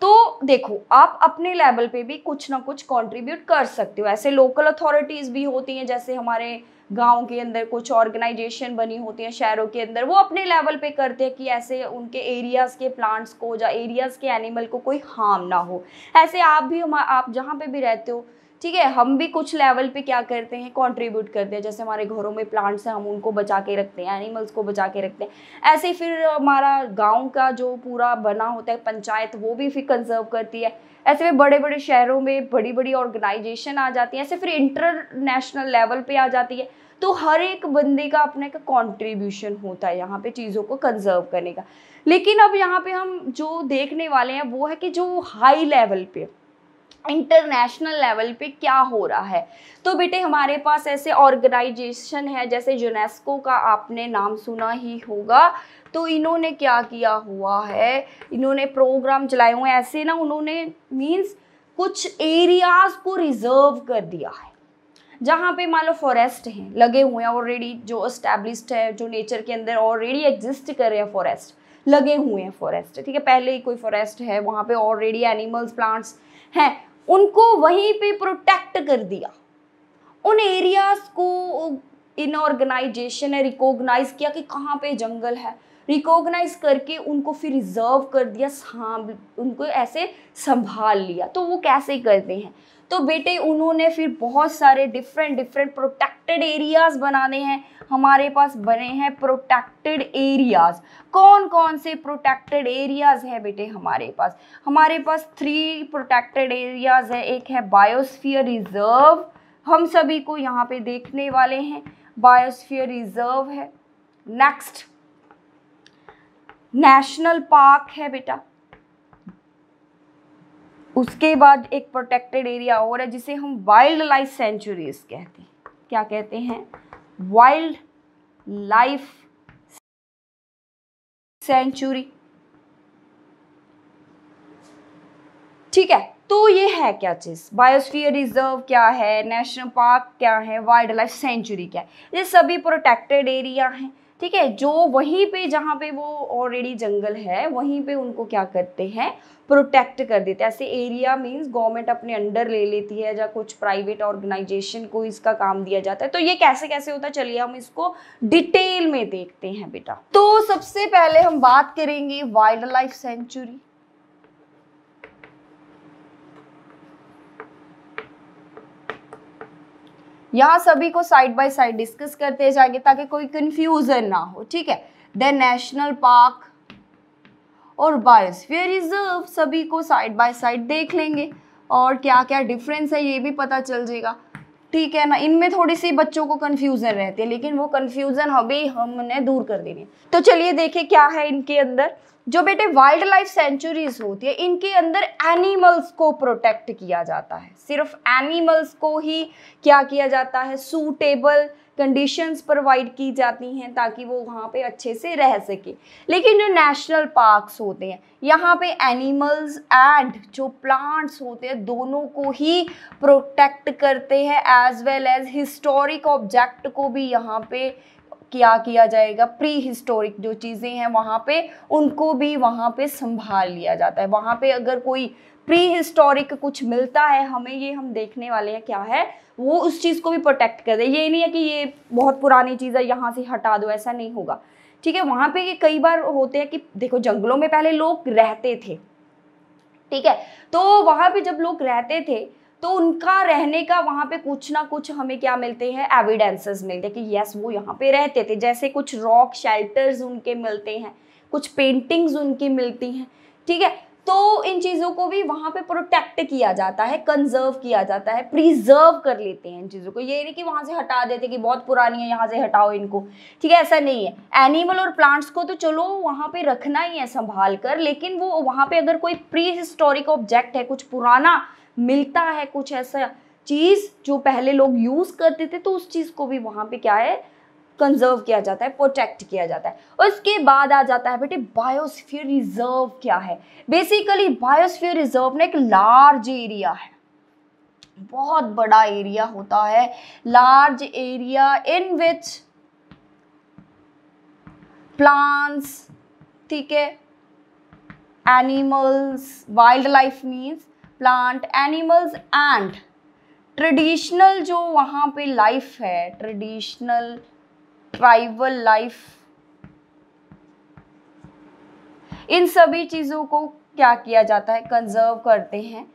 तो देखो, आप अपने लेवल पे भी कुछ ना कुछ कंट्रीब्यूट कर सकते हो। ऐसे लोकल अथॉरिटीज़ भी होती हैं, जैसे हमारे गांव के अंदर कुछ ऑर्गेनाइजेशन बनी होती हैं शहरों के अंदर, वो अपने लेवल पे करते हैं कि ऐसे उनके एरियाज़ के प्लांट्स को या एरियाज़ के एनिमल को कोई हार्म ना हो। ऐसे आप भी आप जहाँ पे भी रहते हो, ठीक है, हम भी कुछ लेवल पे क्या करते हैं, कंट्रीब्यूट करते हैं। जैसे हमारे घरों में प्लांट्स हैं, हम उनको बचा के रखते हैं, एनिमल्स को बचा के रखते हैं। ऐसे फिर हमारा गांव का जो पूरा बना होता है पंचायत, वो भी फिर कंजर्व करती है। ऐसे में बड़े बड़े शहरों में बड़ी बड़ी ऑर्गेनाइजेशन आ जाती है, ऐसे फिर इंटरनेशनल लेवल पे आ जाती है। तो हर एक बंदे का अपने का कॉन्ट्रीब्यूशन होता है यहाँ पे चीज़ों को कंजर्व करने का। लेकिन अब यहाँ पे हम जो देखने वाले हैं वो है कि जो हाई लेवल पे, इंटरनेशनल लेवल पे क्या हो रहा है। तो बेटे हमारे पास ऐसे ऑर्गेनाइजेशन है, जैसे यूनेस्को का आपने नाम सुना ही होगा। तो इन्होंने क्या किया हुआ है, इन्होंने प्रोग्राम चलाए हुए हैं ऐसे ना, उन्होंने मीन्स कुछ एरियाज को रिजर्व कर दिया है, जहाँ पे मान लो फॉरेस्ट हैं लगे हुए हैं ऑलरेडी, जो एस्टैब्लिश्ड है, जो नेचर के अंदर ऑलरेडी एग्जिस्ट कर रहे हैं, फॉरेस्ट लगे हुए हैं फॉरेस्ट, ठीक है, पहले ही कोई फॉरेस्ट है, वहाँ पे ऑलरेडी एनिमल्स प्लांट्स हैं, उनको वहीं पे प्रोटेक्ट कर दिया। उन एरियाज को इन ऑर्गेनाइजेशन ने रिकॉग्नाइज किया कि कहाँ पे जंगल है, रिकॉग्नाइज करके उनको फिर रिजर्व कर दिया, उनको ऐसे संभाल लिया। तो वो कैसे करते हैं, तो बेटे उन्होंने फिर बहुत सारे डिफरेंट प्रोटेक्टेड एरियाज बनाने हैं। हमारे पास बने हैं प्रोटेक्टेड एरियाज। कौन कौन से प्रोटेक्टेड एरियाज है बेटे हमारे पास 3 प्रोटेक्टेड एरियाज है। एक है बायोस्फीयर रिजर्व, हम सभी को यहाँ पे देखने वाले हैं, बायोस्फीयर रिजर्व है। नेक्स्ट नेशनल पार्क है बेटा। उसके बाद एक प्रोटेक्टेड एरिया और है जिसे हम वाइल्ड लाइफ सेंचुरीज कहते हैं। क्या कहते हैं, वाइल्ड लाइफ सेंचुरी। ठीक है, तो ये है क्या चीज, बायोस्फीयर रिजर्व क्या है, नेशनल पार्क क्या है, वाइल्ड लाइफ सेंचुरी क्या है, ये सभी प्रोटेक्टेड एरिया हैं। ठीक है, जो वहीं पे जहाँ पे वो ऑलरेडी जंगल है वहीं पे उनको क्या करते हैं, प्रोटेक्ट कर देते हैं। ऐसे एरिया मींस गवर्नमेंट अपने अंडर ले लेती है या कुछ प्राइवेट ऑर्गेनाइजेशन को इसका काम दिया जाता है। तो ये कैसे कैसे होता है, चलिए हम इसको डिटेल में देखते हैं बेटा। तो सबसे पहले हम बात करेंगे वाइल्ड लाइफ सेंचुरी। यहाँ सभी को साइड बाय साइड डिस्कस करते जाएंगे ताकि कोई कंफ्यूजन ना हो। ठीक है, देन नेशनल पार्क और बायोस्फीयर रिजर्व सभी को साइड बाय साइड देख लेंगे और क्या क्या डिफरेंस है ये भी पता चल जाएगा। ठीक है ना, इनमें थोड़ी सी बच्चों को कंफ्यूजन रहती है, लेकिन वो कंफ्यूजन अभी हमने दूर कर देनी है। तो चलिए देखें क्या है इनके अंदर। जो बेटे वाइल्ड लाइफ सेंचुरीज होती है, इनके अंदर एनिमल्स को प्रोटेक्ट किया जाता है, सिर्फ एनिमल्स को ही क्या किया जाता है, सूटेबल कंडीशंस प्रोवाइड की जाती हैं ताकि वो वहाँ पे अच्छे से रह सके। लेकिन जो नेशनल पार्क्स होते हैं यहाँ पे एनिमल्स एंड जो प्लांट्स होते हैं दोनों को ही प्रोटेक्ट करते हैं, as well as historic object को भी यहाँ पे क्या किया जाएगा, प्री हिस्टोरिक जो चीज़ें हैं वहाँ पे उनको भी वहाँ पे संभाल लिया जाता है। वहाँ पे अगर कोई प्री हिस्टोरिक कुछ मिलता है हमें, ये हम देखने वाले हैं क्या है, वो उस चीज़ को भी प्रोटेक्ट कर दे। ये नहीं है कि ये बहुत पुरानी चीज़ है यहाँ से हटा दो, ऐसा नहीं होगा। ठीक है, वहाँ पे ये कई बार होते हैं कि देखो जंगलों में पहले लोग रहते थे, ठीक है, तो वहाँ पे जब लोग रहते थे तो उनका रहने का वहाँ पे कुछ ना कुछ हमें क्या मिलते हैं, एविडेंसेस मिलते हैं कि यस वो यहाँ पे रहते थे। जैसे कुछ रॉक शेल्टर्स उनके मिलते हैं, कुछ पेंटिंग्स उनकी मिलती हैं। ठीक है, तो इन चीज़ों को भी वहाँ पे प्रोटेक्ट किया जाता है, कंजर्व किया जाता है, प्रिजर्व कर लेते हैं इन चीज़ों को। ये नहीं कि वहाँ से हटा देते कि बहुत पुरानी है यहाँ से हटाओ इनको, ठीक है, ऐसा नहीं है। एनिमल और प्लांट्स को तो चलो वहाँ पे रखना ही है संभाल कर, लेकिन वो वहाँ पे अगर कोई प्री हिस्टोरिक ऑब्जेक्ट है, कुछ पुराना मिलता है कुछ ऐसा चीज़ जो पहले लोग यूज़ करते थे, तो उस चीज़ को भी वहाँ पे क्या है, कंजर्व किया जाता है, प्रोटेक्ट किया जाता है। उसके बाद आ जाता है बेटे बायोस्फीयर रिजर्व क्या है। बेसिकली बायोस्फीयर रिजर्व ना एक लार्ज एरिया है, बहुत बड़ा एरिया होता है, large area in which plants, ठीक है, animals, wild life means plant, animals and traditional जो वहाँ पे लाइफ है, ट्रेडिशनल ट्राइबल लाइफ, इन सभी चीज़ों को क्या किया जाता है, कंजर्व करते हैं।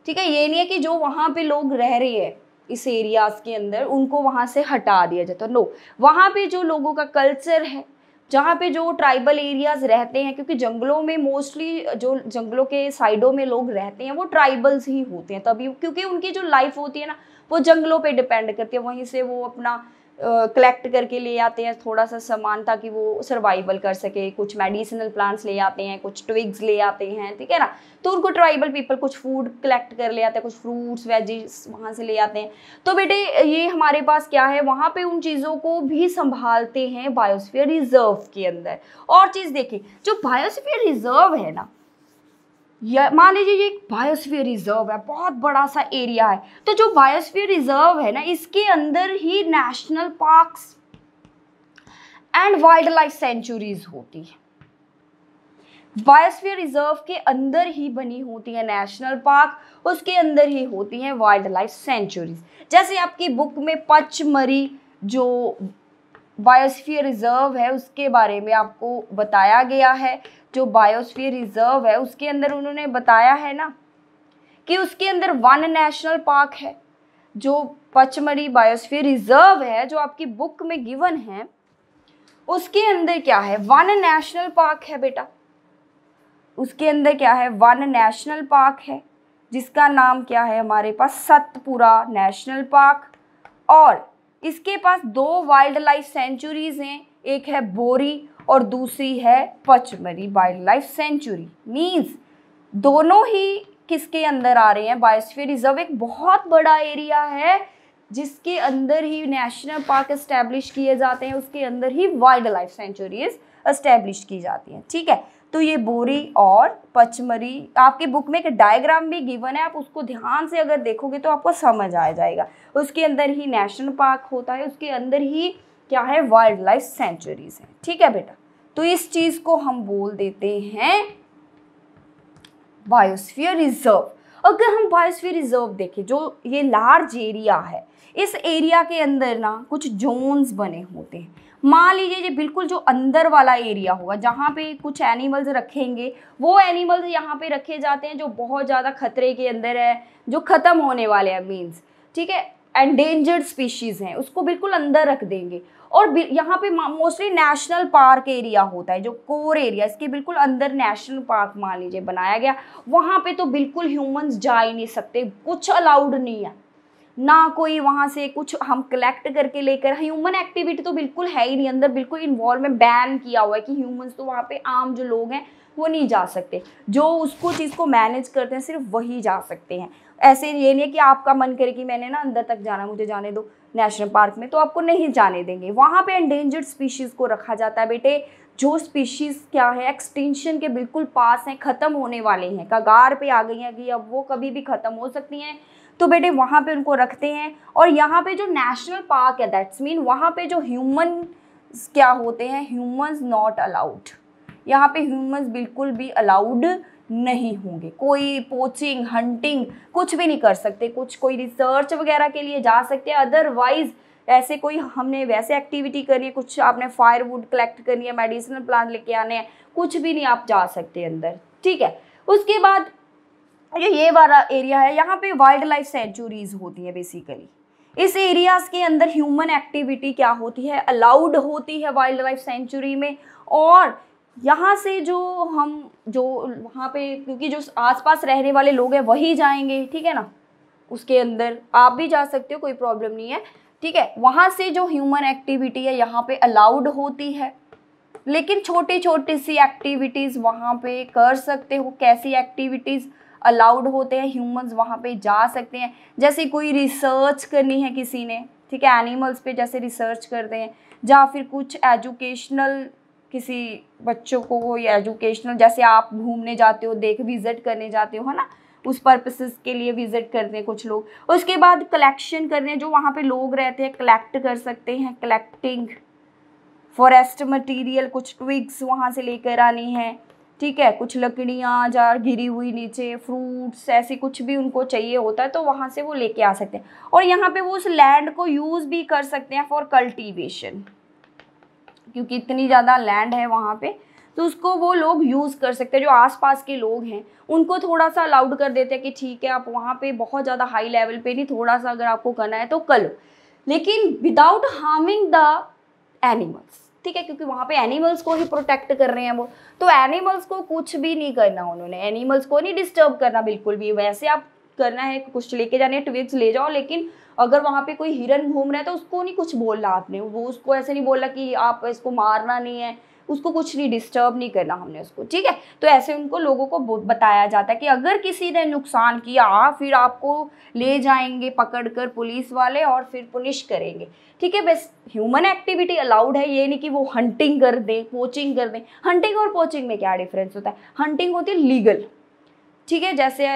ठीक है, ये नहीं है कि जो वहाँ पे लोग रह रहे हैं इस एरियाज के अंदर उनको वहाँ से हटा दिया जाता है, नो, वहाँ पे जो लोगों का कल्चर है, जहाँ पे जो ट्राइबल एरियाज रहते हैं, क्योंकि जंगलों में मोस्टली जो जंगलों के साइडों में लोग रहते हैं वो ट्राइबल्स ही होते हैं, तभी क्योंकि उनकी जो लाइफ होती है ना वो जंगलों पे डिपेंड करती है, वहीं से वो अपना कलेक्ट करके ले आते हैं थोड़ा सा सामान ताकि वो सर्वाइवल कर सके, कुछ मेडिसिनल प्लांट्स ले आते हैं, कुछ ट्विग्स ले आते हैं, ठीक है ना, तो उनको ट्राइबल पीपल कुछ फूड कलेक्ट कर ले आते हैं, कुछ फ्रूट्स वेजीज वहाँ से ले आते हैं। तो बेटे ये हमारे पास क्या है, वहाँ पे उन चीज़ों को भी संभालते हैं बायोस्फीयर रिजर्व के अंदर। और चीज़ देखिए, जो बायोस्फीयर रिजर्व है ना, या मान लीजिए ये एक बायोस्फीयर रिजर्व है, बहुत बड़ा सा एरिया है, तो जो बायोस्फीयर रिजर्व है ना इसके अंदर ही national parks and wildlife sanctuaries होती है। बायोस्फीयर रिजर्व के अंदर ही बनी होती है नेशनल पार्क, उसके अंदर ही होती हैं वाइल्ड लाइफ सेंचुरीज। जैसे आपकी बुक में पचमढ़ी जो बायोस्फीयर रिजर्व है उसके बारे में आपको बताया गया है, जो बायोस्फीयर रिजर्व है उसके अंदर उन्होंने बताया है ना कि उसके अंदर वन नेशनल पार्क है। जो पचमढ़ी बायोस्फीयर रिजर्व है जो आपकी बुक में गिवन है उसके अंदर क्या है, वन नेशनल पार्क है बेटा, उसके अंदर क्या है, वन नेशनल पार्क है जिसका नाम क्या है हमारे पास, सतपुरा नेशनल पार्क। और इसके पास दो वाइल्ड लाइफ सेंचुरीज हैं, एक है बोरी और दूसरी है Pachmarhi wild life sanctuary. Means दोनों ही किसके अंदर आ रहे हैं, बायोस्फीयर रिजर्व एक बहुत बड़ा एरिया है जिसके अंदर ही नेशनल पार्क एस्टेब्लिश किए जाते हैं, उसके अंदर ही वाइल्ड लाइफ सेंचुरीज एस्टेब्लिश की जाती हैं। ठीक है, तो ये बोरी और पचमढ़ी, आपकी बुक में एक डायग्राम भी गिवन है, आप उसको ध्यान से अगर देखोगे तो आपको समझ आ जाएगा। उसके अंदर ही नेशनल पार्क होता है, उसके अंदर ही क्या है, वाइल्ड लाइफ सेंचुरीज है। ठीक है बेटा, तो इस चीज को हम बोल देते हैं बायोस्फीयर रिजर्व। अगर हम बायोस्फीयर रिजर्व देखें, जो ये लार्ज एरिया है, इस एरिया के अंदर ना कुछ जोन्स बने होते हैं। मान लीजिए ये बिल्कुल जो अंदर वाला एरिया होगा जहाँ पे कुछ एनिमल्स रखेंगे, वो एनिमल्स यहाँ पे रखे जाते हैं जो बहुत ज़्यादा खतरे के अंदर है, जो ख़त्म होने वाले हैं, मीन्स ठीक है एंडेंजर्ड स्पीशीज़ हैं, उसको बिल्कुल अंदर रख देंगे। और यहाँ पे मोस्टली नेशनल पार्क एरिया होता है, जो कोर एरिया, इसके बिल्कुल अंदर नेशनल पार्क मान लीजिए बनाया गया, वहाँ पे तो बिल्कुल ह्यूमंस जा ही नहीं सकते, कुछ अलाउड नहीं है, ना कोई वहाँ से कुछ हम कलेक्ट करके लेकर, ह्यूमन एक्टिविटी तो बिल्कुल है ही नहीं अंदर, बिल्कुल इन्वॉल्वमेंट बैन किया हुआ है कि ह्यूमंस तो वहाँ पे आम जो लोग हैं वो नहीं जा सकते, जो उसको चीज़ को मैनेज करते हैं सिर्फ वही जा सकते हैं। ऐसे ये नहीं है कि आपका मन करे कि मैंने ना अंदर तक जाना, मुझे जाने दो नेशनल पार्क में, तो आपको नहीं जाने देंगे। वहाँ पे एंडेंजर्ड स्पीशीज़ को रखा जाता है बेटे, जो स्पीशीज़ क्या है एक्सटिंक्शन के बिल्कुल पास हैं, ख़त्म होने वाले हैं, कगार पे आ गई हैं कि अब वो कभी भी ख़त्म हो सकती हैं, तो बेटे वहाँ पे उनको रखते हैं। और यहाँ पे जो नेशनल पार्क है दैट्स मीन वहाँ पे जो ह्यूमन क्या होते हैं, ह्यूमंस नॉट अलाउड, यहाँ पे ह्यूमंस बिल्कुल भी अलाउड नहीं होंगे, कोई पोचिंग हंटिंग कुछ भी नहीं कर सकते, कुछ कोई रिसर्च वगैरह के लिए जा सकते हैं, अदरवाइज ऐसे कोई हमने वैसे एक्टिविटी करनी है, कुछ आपने फायरवुड कलेक्ट करनी है, मेडिसिनल प्लांट लेके आने हैं, कुछ भी नहीं आप जा सकते अंदर। ठीक है, उसके बाद ये वाला एरिया है, यहाँ पे वाइल्ड लाइफ सेंचुरीज होती है। बेसिकली इस एरियाज के अंदर ह्यूमन एक्टिविटी क्या होती है, अलाउड होती है वाइल्ड लाइफ सेंचुरी में। और यहाँ से जो हम जो वहाँ पे, क्योंकि जो आसपास रहने वाले लोग हैं वही जाएंगे, ठीक है ना, उसके अंदर आप भी जा सकते हो, कोई प्रॉब्लम नहीं है। ठीक है, वहाँ से जो ह्यूमन एक्टिविटी है यहाँ पे अलाउड होती है, लेकिन छोटी छोटी सी एक्टिविटीज़ वहाँ पे कर सकते हो। कैसी एक्टिविटीज़, अलाउड होते हैं, ह्यूमंस वहाँ पे जा सकते हैं। जैसे कोई रिसर्च करनी है किसी ने, ठीक है, एनिमल्स पे जैसे रिसर्च करते हैं, या फिर कुछ एजुकेशनल, किसी बच्चों को कोई एजुकेशनल, जैसे आप घूमने जाते हो, विजिट करने जाते हो, है ना, उस पर्पसेस के लिए विजिट करते हैं कुछ लोग। उसके बाद कलेक्शन करने, जो वहाँ पे लोग रहते हैं कलेक्ट कर सकते हैं, कलेक्टिंग फॉरेस्ट मटेरियल, कुछ ट्विग्स वहाँ से लेकर आनी है, ठीक है, कुछ लकड़ियाँ जा गिरी हुई नीचे, फ्रूट्स, ऐसे कुछ भी उनको चाहिए होता है तो वहाँ से वो लेके आ सकते हैं। और यहाँ पे वो उस लैंड को यूज़ भी कर सकते हैं फॉर कल्टीवेशन, क्योंकि इतनी ज़्यादा लैंड है वहाँ पे, तो उसको वो लोग यूज़ कर सकते हैं। जो आसपास के लोग हैं उनको थोड़ा सा अलाउड कर देते हैं कि ठीक है आप वहाँ पे बहुत ज़्यादा हाई लेवल पे नहीं, थोड़ा सा अगर आपको करना है तो कर लो, लेकिन विदाउट हार्मिंग द एनिमल्स, ठीक है, क्योंकि वहाँ पे एनिमल्स को ही प्रोटेक्ट कर रहे हैं वो, तो एनिमल्स को कुछ भी नहीं करना उन्होंने, एनिमल्स को नहीं डिस्टर्ब करना बिल्कुल भी। वैसे आप करना है कुछ लेके जाने हैं ट्विग्स ले जाओ, लेकिन अगर वहाँ पे कोई हिरन घूम रहा है तो उसको नहीं कुछ बोलना आपने, वो उसको ऐसे नहीं बोलना कि आप इसको मारना नहीं है, उसको कुछ नहीं, डिस्टर्ब नहीं करना हमने उसको, ठीक है। तो ऐसे उनको लोगों को बताया जाता है कि अगर किसी ने नुकसान किया फिर आपको ले जाएंगे पकड़कर पुलिस वाले और फिर पुनिश करेंगे, ठीक है। बस ह्यूमन एक्टिविटी अलाउड है, ये नहीं कि वो हंटिंग कर दे, पोचिंग कर दे। हंटिंग और पोचिंग में क्या डिफरेंस होता है? हंटिंग होती है लीगल, ठीक है, जैसे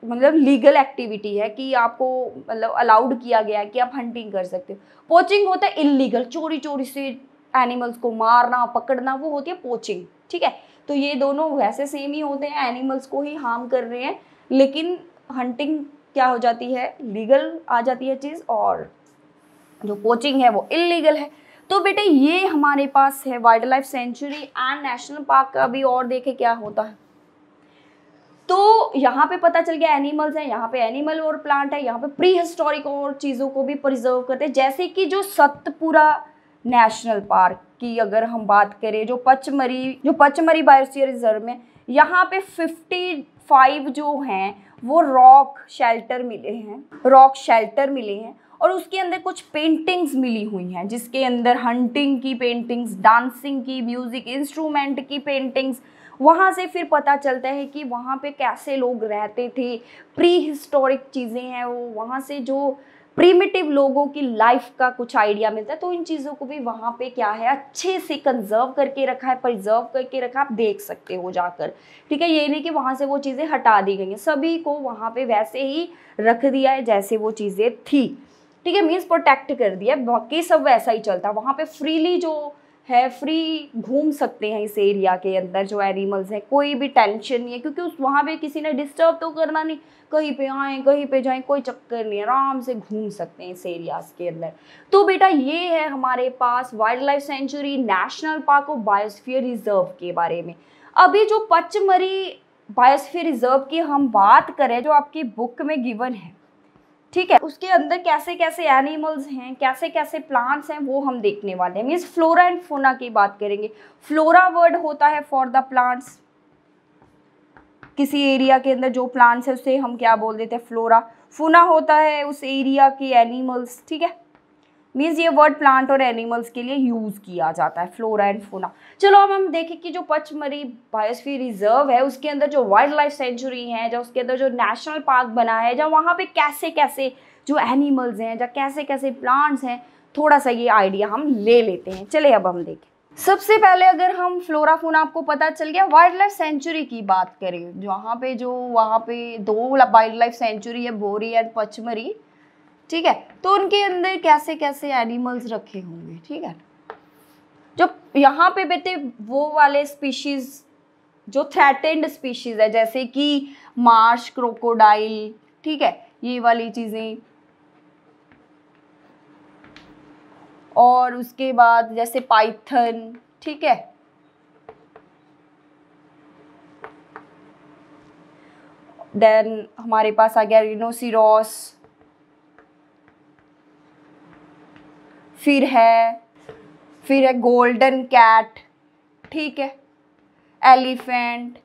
मतलब लीगल एक्टिविटी है कि आपको मतलब अलाउड किया गया है कि आप हंटिंग कर सकते हो। पोचिंग होता है इलीगल, चोरी चोरी से एनिमल्स को मारना पकड़ना, वो होती है पोचिंग, ठीक है। तो ये दोनों वैसे सेम ही होते हैं, एनिमल्स को ही हार्म कर रहे हैं, लेकिन हंटिंग क्या हो जाती है, लीगल आ जाती है चीज़, और जो पोचिंग है वो इलीगल है। तो बेटे ये हमारे पास है wild life sanctuary and national park का। अभी और देखे क्या होता है, तो यहाँ पे पता चल गया एनिमल्स हैं, यहाँ पे एनिमल और प्लांट है, यहाँ पे प्री हिस्टोरिक और चीज़ों को भी प्रिजर्व करते हैं। जैसे कि जो सतपुरा नेशनल पार्क की अगर हम बात करें, जो पचमरी बायोस्फीयर रिजर्व में, यहाँ पे 55 जो हैं वो रॉक शेल्टर मिले हैं, और उसके अंदर कुछ पेंटिंग्स मिली हुई हैं, जिसके अंदर हंटिंग की पेंटिंग्स, डांसिंग की, म्यूजिक इंस्ट्रूमेंट की पेंटिंग्स। वहाँ से फिर पता चलता है कि वहाँ पे कैसे लोग रहते थे, प्री हिस्टोरिक चीज़ें हैं वो, वहाँ से जो प्रीमिटिव लोगों की लाइफ का कुछ आइडिया मिलता है। तो इन चीज़ों को भी वहाँ पे क्या है, अच्छे से कंजर्व करके रखा है, प्रिजर्व करके रखा, आप देख सकते हो जाकर, ठीक है। ये नहीं कि वहाँ से वो चीज़ें हटा दी गई हैं, सभी को वहाँ पे वैसे ही रख दिया है जैसे वो चीज़ें थी, ठीक है, मीन्स प्रोटेक्ट कर दिया। बाकी सब वैसा ही चलता है, वहाँ पे फ्रीली जो है फ्री घूम सकते हैं इस एरिया के अंदर जो एनिमल्स हैं, कोई भी टेंशन नहीं है, क्योंकि उस वहाँ पे किसी ने डिस्टर्ब तो करना नहीं, कहीं पे आए कहीं पे जाएं, कोई चक्कर नहीं है, आराम से घूम सकते हैं इस एरियाज के अंदर। तो बेटा ये है हमारे पास wildlife sanctuary, national park और बायोस्फीयर रिजर्व के बारे में। अभी जो पचमरी बायोस्फीयर रिजर्व की हम बात करें, जो आपकी बुक में गिवन है, ठीक है, उसके अंदर कैसे कैसे एनिमल्स हैं, कैसे कैसे प्लांट्स हैं, वो हम देखने वाले हैं। मीन्स फ्लोरा एंड फोना की बात करेंगे। फ्लोरा वर्ड होता है फॉर द प्लांट्स, किसी एरिया के अंदर जो प्लांट्स है उसे हम क्या बोल देते हैं, फ्लोरा। फोना होता है उस एरिया के एनिमल्स, ठीक है। मीन्स ये वर्ड प्लांट और एनिमल्स के लिए यूज किया जाता है, फ्लोरा एंड फोना। चलो अब हम देखें कि जो पचमरी बायोस्फीयर रिजर्व है उसके अंदर जो वाइल्ड लाइफ सेंचुरी है, जो उसके अंदर जो नेशनल पार्क बना है, जहाँ वहाँ पे कैसे कैसे जो एनिमल्स हैं, जहाँ कैसे कैसे प्लांट्स हैं, थोड़ा सा ये आइडिया हम ले लेते हैं। चले अब हम देखें। सबसे पहले अगर हम फ्लोरा फोना आपको पता चल गया, वाइल्ड लाइफ सेंचुरी की बात करें, जहाँ पे जो वहाँ पे 2 वाइल्ड लाइफ सेंचुरी है, बोरी एंड पचमरी, ठीक है। तो उनके अंदर कैसे कैसे एनिमल्स रखे होंगे, ठीक है। जो यहाँ पे बेटे वो वाले स्पीशीज जो थ्रेटेंड स्पीशीज है, जैसे कि मार्श क्रोकोडाइल, ठीक है, ये वाली चीजें, और उसके बाद जैसे पाइथन, ठीक है, देन हमारे पास आ गया रिनोसिरोस, फिर है गोल्डन कैट, ठीक है, एलिफेंट।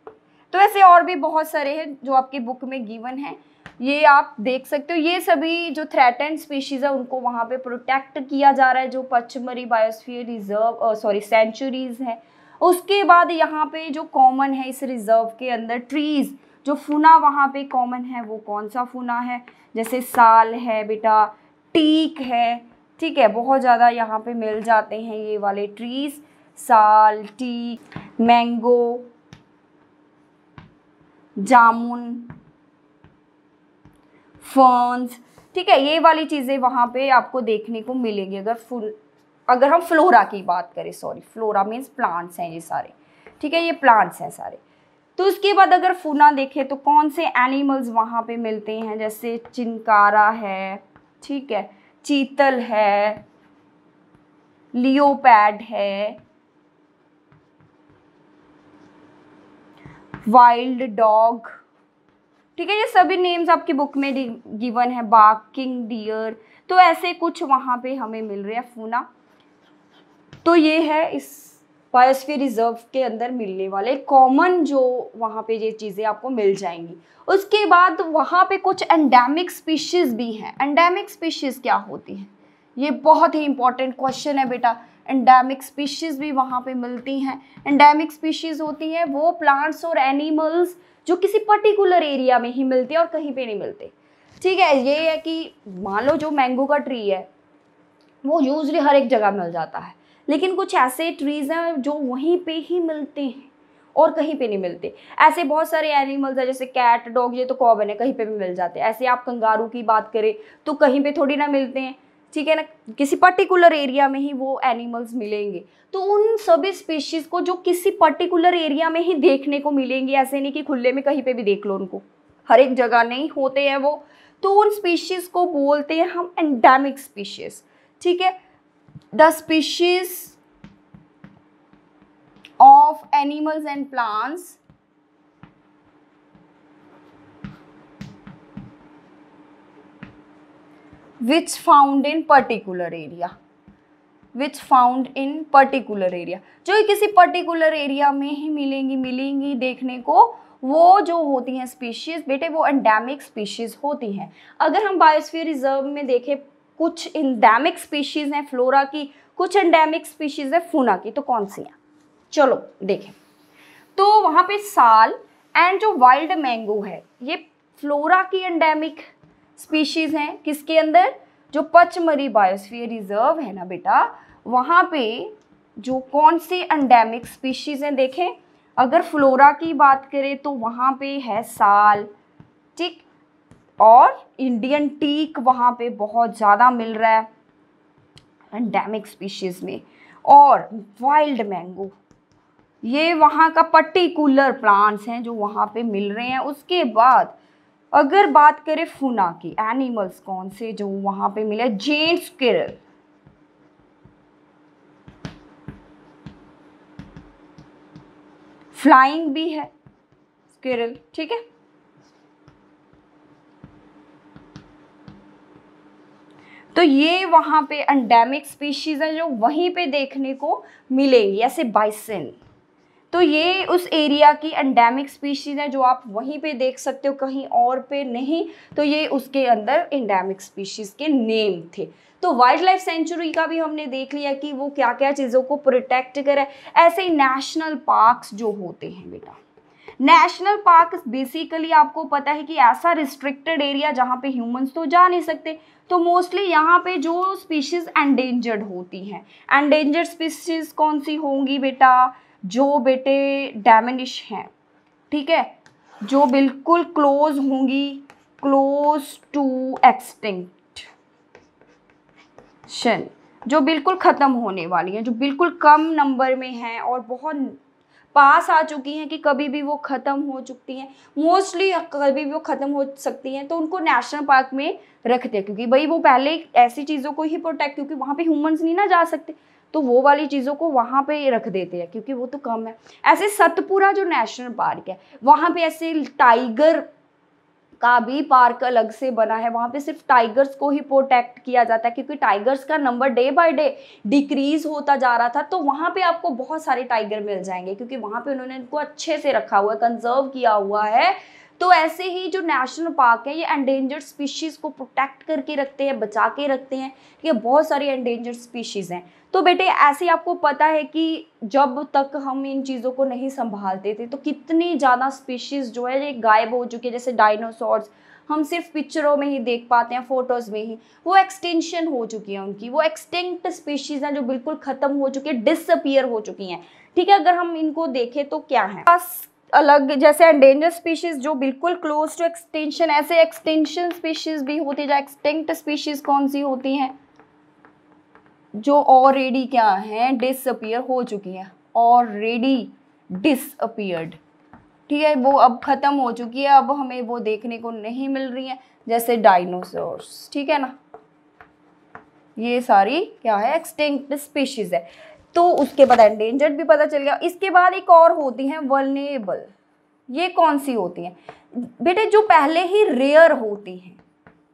तो ऐसे और भी बहुत सारे हैं जो आपकी बुक में गिवन है, ये आप देख सकते हो। ये सभी जो थ्रेटेंड स्पीशीज है उनको वहाँ पे प्रोटेक्ट किया जा रहा है, जो पचमरी बायोस्फीयर रिजर्व सेंचुरीज है। उसके बाद यहाँ पे जो कॉमन है इस रिजर्व के अंदर ट्रीज, जो फूना वहाँ पे कॉमन है वो कौन सा फूना है, जैसे साल है बेटा, टीक है, ठीक है, बहुत ज़्यादा यहाँ पे मिल जाते हैं ये वाले ट्रीज, साल, टीक, मैंगो, जामुन, फर्न्स, ठीक है, ये वाली चीज़ें वहाँ पे आपको देखने को मिलेंगी। अगर हम फ्लोरा की बात करें, सॉरी फ्लोरा मीन्स प्लांट्स हैं ये सारे, ठीक है, ये प्लांट्स हैं सारे। तो उसके बाद अगर फूना देखें तो कौन से एनिमल्स वहाँ पे मिलते हैं, जैसे चिंकारा है, ठीक है, चीतल है, लियोपैड है, वाइल्ड डॉग, ठीक है, ये सभी नेम्स आपकी बुक में गिवन है, बार्किंग डियर, तो ऐसे कुछ वहाँ पे हमें मिल रहे हैं फूना। तो ये है इस बायोस्फीयर रिजर्व के अंदर मिलने वाले कॉमन जो वहाँ पे ये चीज़ें आपको मिल जाएंगी। उसके बाद वहाँ पे कुछ एंडेमिक स्पीशीज़ भी हैं। एंडेमिक स्पीशीज़ क्या होती हैं, ये बहुत ही इंपॉर्टेंट क्वेश्चन है बेटा। एंडेमिक स्पीशीज़ भी वहाँ पे मिलती हैं। एंडेमिक स्पीशीज़ होती हैं वो प्लांट्स और एनिमल्स जो किसी पर्टिकुलर एरिया में ही मिलते हैं और कहीं पे नहीं मिलते, ठीक है। ये है कि मान लो जो मैंगो का ट्री है वो यूजली हर एक जगह मिल जाता है, लेकिन कुछ ऐसे ट्रीज़ हैं जो वहीं पे ही मिलते हैं और कहीं पे नहीं मिलते। ऐसे बहुत सारे एनिमल्स हैं जैसे कैट, डॉग, ये तो कॉमन है, कहीं पे भी मिल जाते हैं। ऐसे आप कंगारू की बात करें तो कहीं पे थोड़ी ना मिलते हैं, ठीक है ना, किसी पर्टिकुलर एरिया में ही वो एनिमल्स मिलेंगे। तो उन सभी स्पीशीज़ को जो किसी पर्टिकुलर एरिया में ही देखने को मिलेंगी, ऐसे नहीं कि खुले में कहीं पे भी देख लो उनको, हर एक जगह नहीं होते हैं वो, तो उन स्पीशीज़ को बोलते हैं हम एंडेमिक स्पीशीज़, ठीक है। The species of animals and plants which found in particular area, which found in particular area, जो किसी पर्टिकुलर एरिया में ही मिलेंगी देखने को, वो जो होती हैं स्पीशीज़ बेटे वो एंडेमिक स्पीशीज़ होती हैं। अगर हम बायोस्फीयर रिजर्व में देखें कुछ एंडेमिक स्पीशीज़ हैं फ्लोरा की, कुछ एंडेमिक स्पीशीज़ है फूना की, तो कौन सी हैं, चलो देखें। तो वहाँ पे साल एंड जो वाइल्ड मैंगो है ये फ्लोरा की एंडेमिक स्पीशीज़ हैं, किसके अंदर, जो पचमढ़ी बायोस्फीयर रिजर्व है ना बेटा, वहाँ पे जो कौन सी एंडेमिक स्पीशीज़ हैं देखें। अगर फ्लोरा की बात करें तो वहाँ पे है साल, ठीक, और इंडियन टीक वहाँ पे बहुत ज़्यादा मिल रहा है एंडेमिक स्पीशीज़ में, और वाइल्ड मैंगो ये वहाँ का पर्टिकुलर प्लांट्स हैं जो वहाँ पे मिल रहे हैं। उसके बाद अगर बात करें फूना की, एनिमल्स कौन से जो वहाँ पे मिले, जेंट स्क्विरल, फ्लाइंग भी है स्क्विरल, ठीक है। तो ये वहाँ पे एंडेमिक स्पीशीज़ हैं जो वहीं पे देखने को मिलेंगी, ऐसे बाइसन, तो ये उस एरिया की एंडेमिक स्पीशीज़ हैं जो आप वहीं पे देख सकते हो, कहीं और पे नहीं। तो ये उसके अंदर एंडेमिक स्पीशीज़ के नेम थे। तो वाइल्ड लाइफ सेंचुरी का भी हमने देख लिया कि वो क्या क्या चीज़ों को प्रोटेक्ट करे। ऐसे ही नेशनल पार्क्स जो होते हैं बेटा, नेशनल पार्क बेसिकली आपको पता है कि ऐसा रिस्ट्रिक्टेड एरिया जहाँ पे ह्यूमंस तो जा नहीं सकते, तो मोस्टली यहाँ पे जो स्पीशीज़ एंडेंजर्ड होती हैं, एंडेंजर्ड स्पीशीज़ कौन सी होंगी बेटा, जो बेटे डैमिनिश हैं, ठीक है, जो बिल्कुल क्लोज होंगी, क्लोज टू एक्सटिंक्शन, जो बिल्कुल ख़त्म होने वाली हैं, जो बिल्कुल कम नंबर में हैं और बहुत पास आ चुकी हैं कि कभी भी वो ख़त्म हो चुकी हैं, मोस्टली कभी भी वो ख़त्म हो सकती हैं, तो उनको नेशनल पार्क में रखते हैं, क्योंकि भाई वो पहले ऐसी चीज़ों को ही प्रोटेक्ट, क्योंकि वहाँ पे ह्यूमंस नहीं ना जा सकते, तो वो वाली चीज़ों को वहाँ पे रख देते हैं क्योंकि वो तो कम है। ऐसे सतपुरा जो नेशनल पार्क है वहाँ पे ऐसे टाइगर का भी पार्क अलग से बना है, वहाँ पे सिर्फ टाइगर्स को ही प्रोटेक्ट किया जाता है, क्योंकि टाइगर्स का number day by day decrease होता जा रहा था। तो वहाँ पे आपको बहुत सारे टाइगर मिल जाएंगे क्योंकि वहाँ पे उन्होंने इनको अच्छे से रखा हुआ है, कंजर्व किया हुआ है। तो ऐसे ही जो नेशनल पार्क है ये एंडेंजर्ड स्पीशीज़ को प्रोटेक्ट करके रखते हैं, बचा के रखते हैं, ठीक है, बहुत सारी एंडेंजर्ड स्पीशीज़ हैं। तो बेटे ऐसे ही आपको पता है कि जब तक हम इन चीज़ों को नहीं संभालते थे तो कितनी ज़्यादा स्पीशीज़ जो है ये गायब हो चुकी है। जैसे डायनासोर्स हम सिर्फ पिक्चरों में ही देख पाते हैं, फोटोज़ में ही, वो एक्सटिंक्शन हो चुकी है उनकी, वो एक्सटिंक्ट स्पीशीज़ हैं जो बिल्कुल ख़त्म हो चुकी है, डिसअपीयर हो चुकी हैं। ठीक है, अगर हम इनको देखें तो क्या है अलग, जैसे एंडेंजर स्पीशीज़ जो बिल्कुल क्लोज टू एक्सटिंक्शन, ऐसे एक्सटिंक्शन स्पीशीज़ भी होती है। जो एक्सटिंक्ट स्पीशीज़ कौन सी होती हैं? जो ऑलरेडी क्या हैं, डिसअपीयर हो चुकी हैं, ऑलरेडी डिसअपीयर्ड। ठीक है, वो अब ख़त्म हो चुकी है, अब हमें वो देखने को नहीं मिल रही है, जैसे डायनासोर्स। ठीक है ना, ये सारी क्या है, एक्सटिंक्ट स्पीशीज़ है। तो उसके बाद एंडेंजर्ड भी पता चल गया। इसके बाद एक और होती हैं वल्नरेबल। ये कौन सी होती हैं बेटे? जो पहले ही रेयर होती हैं,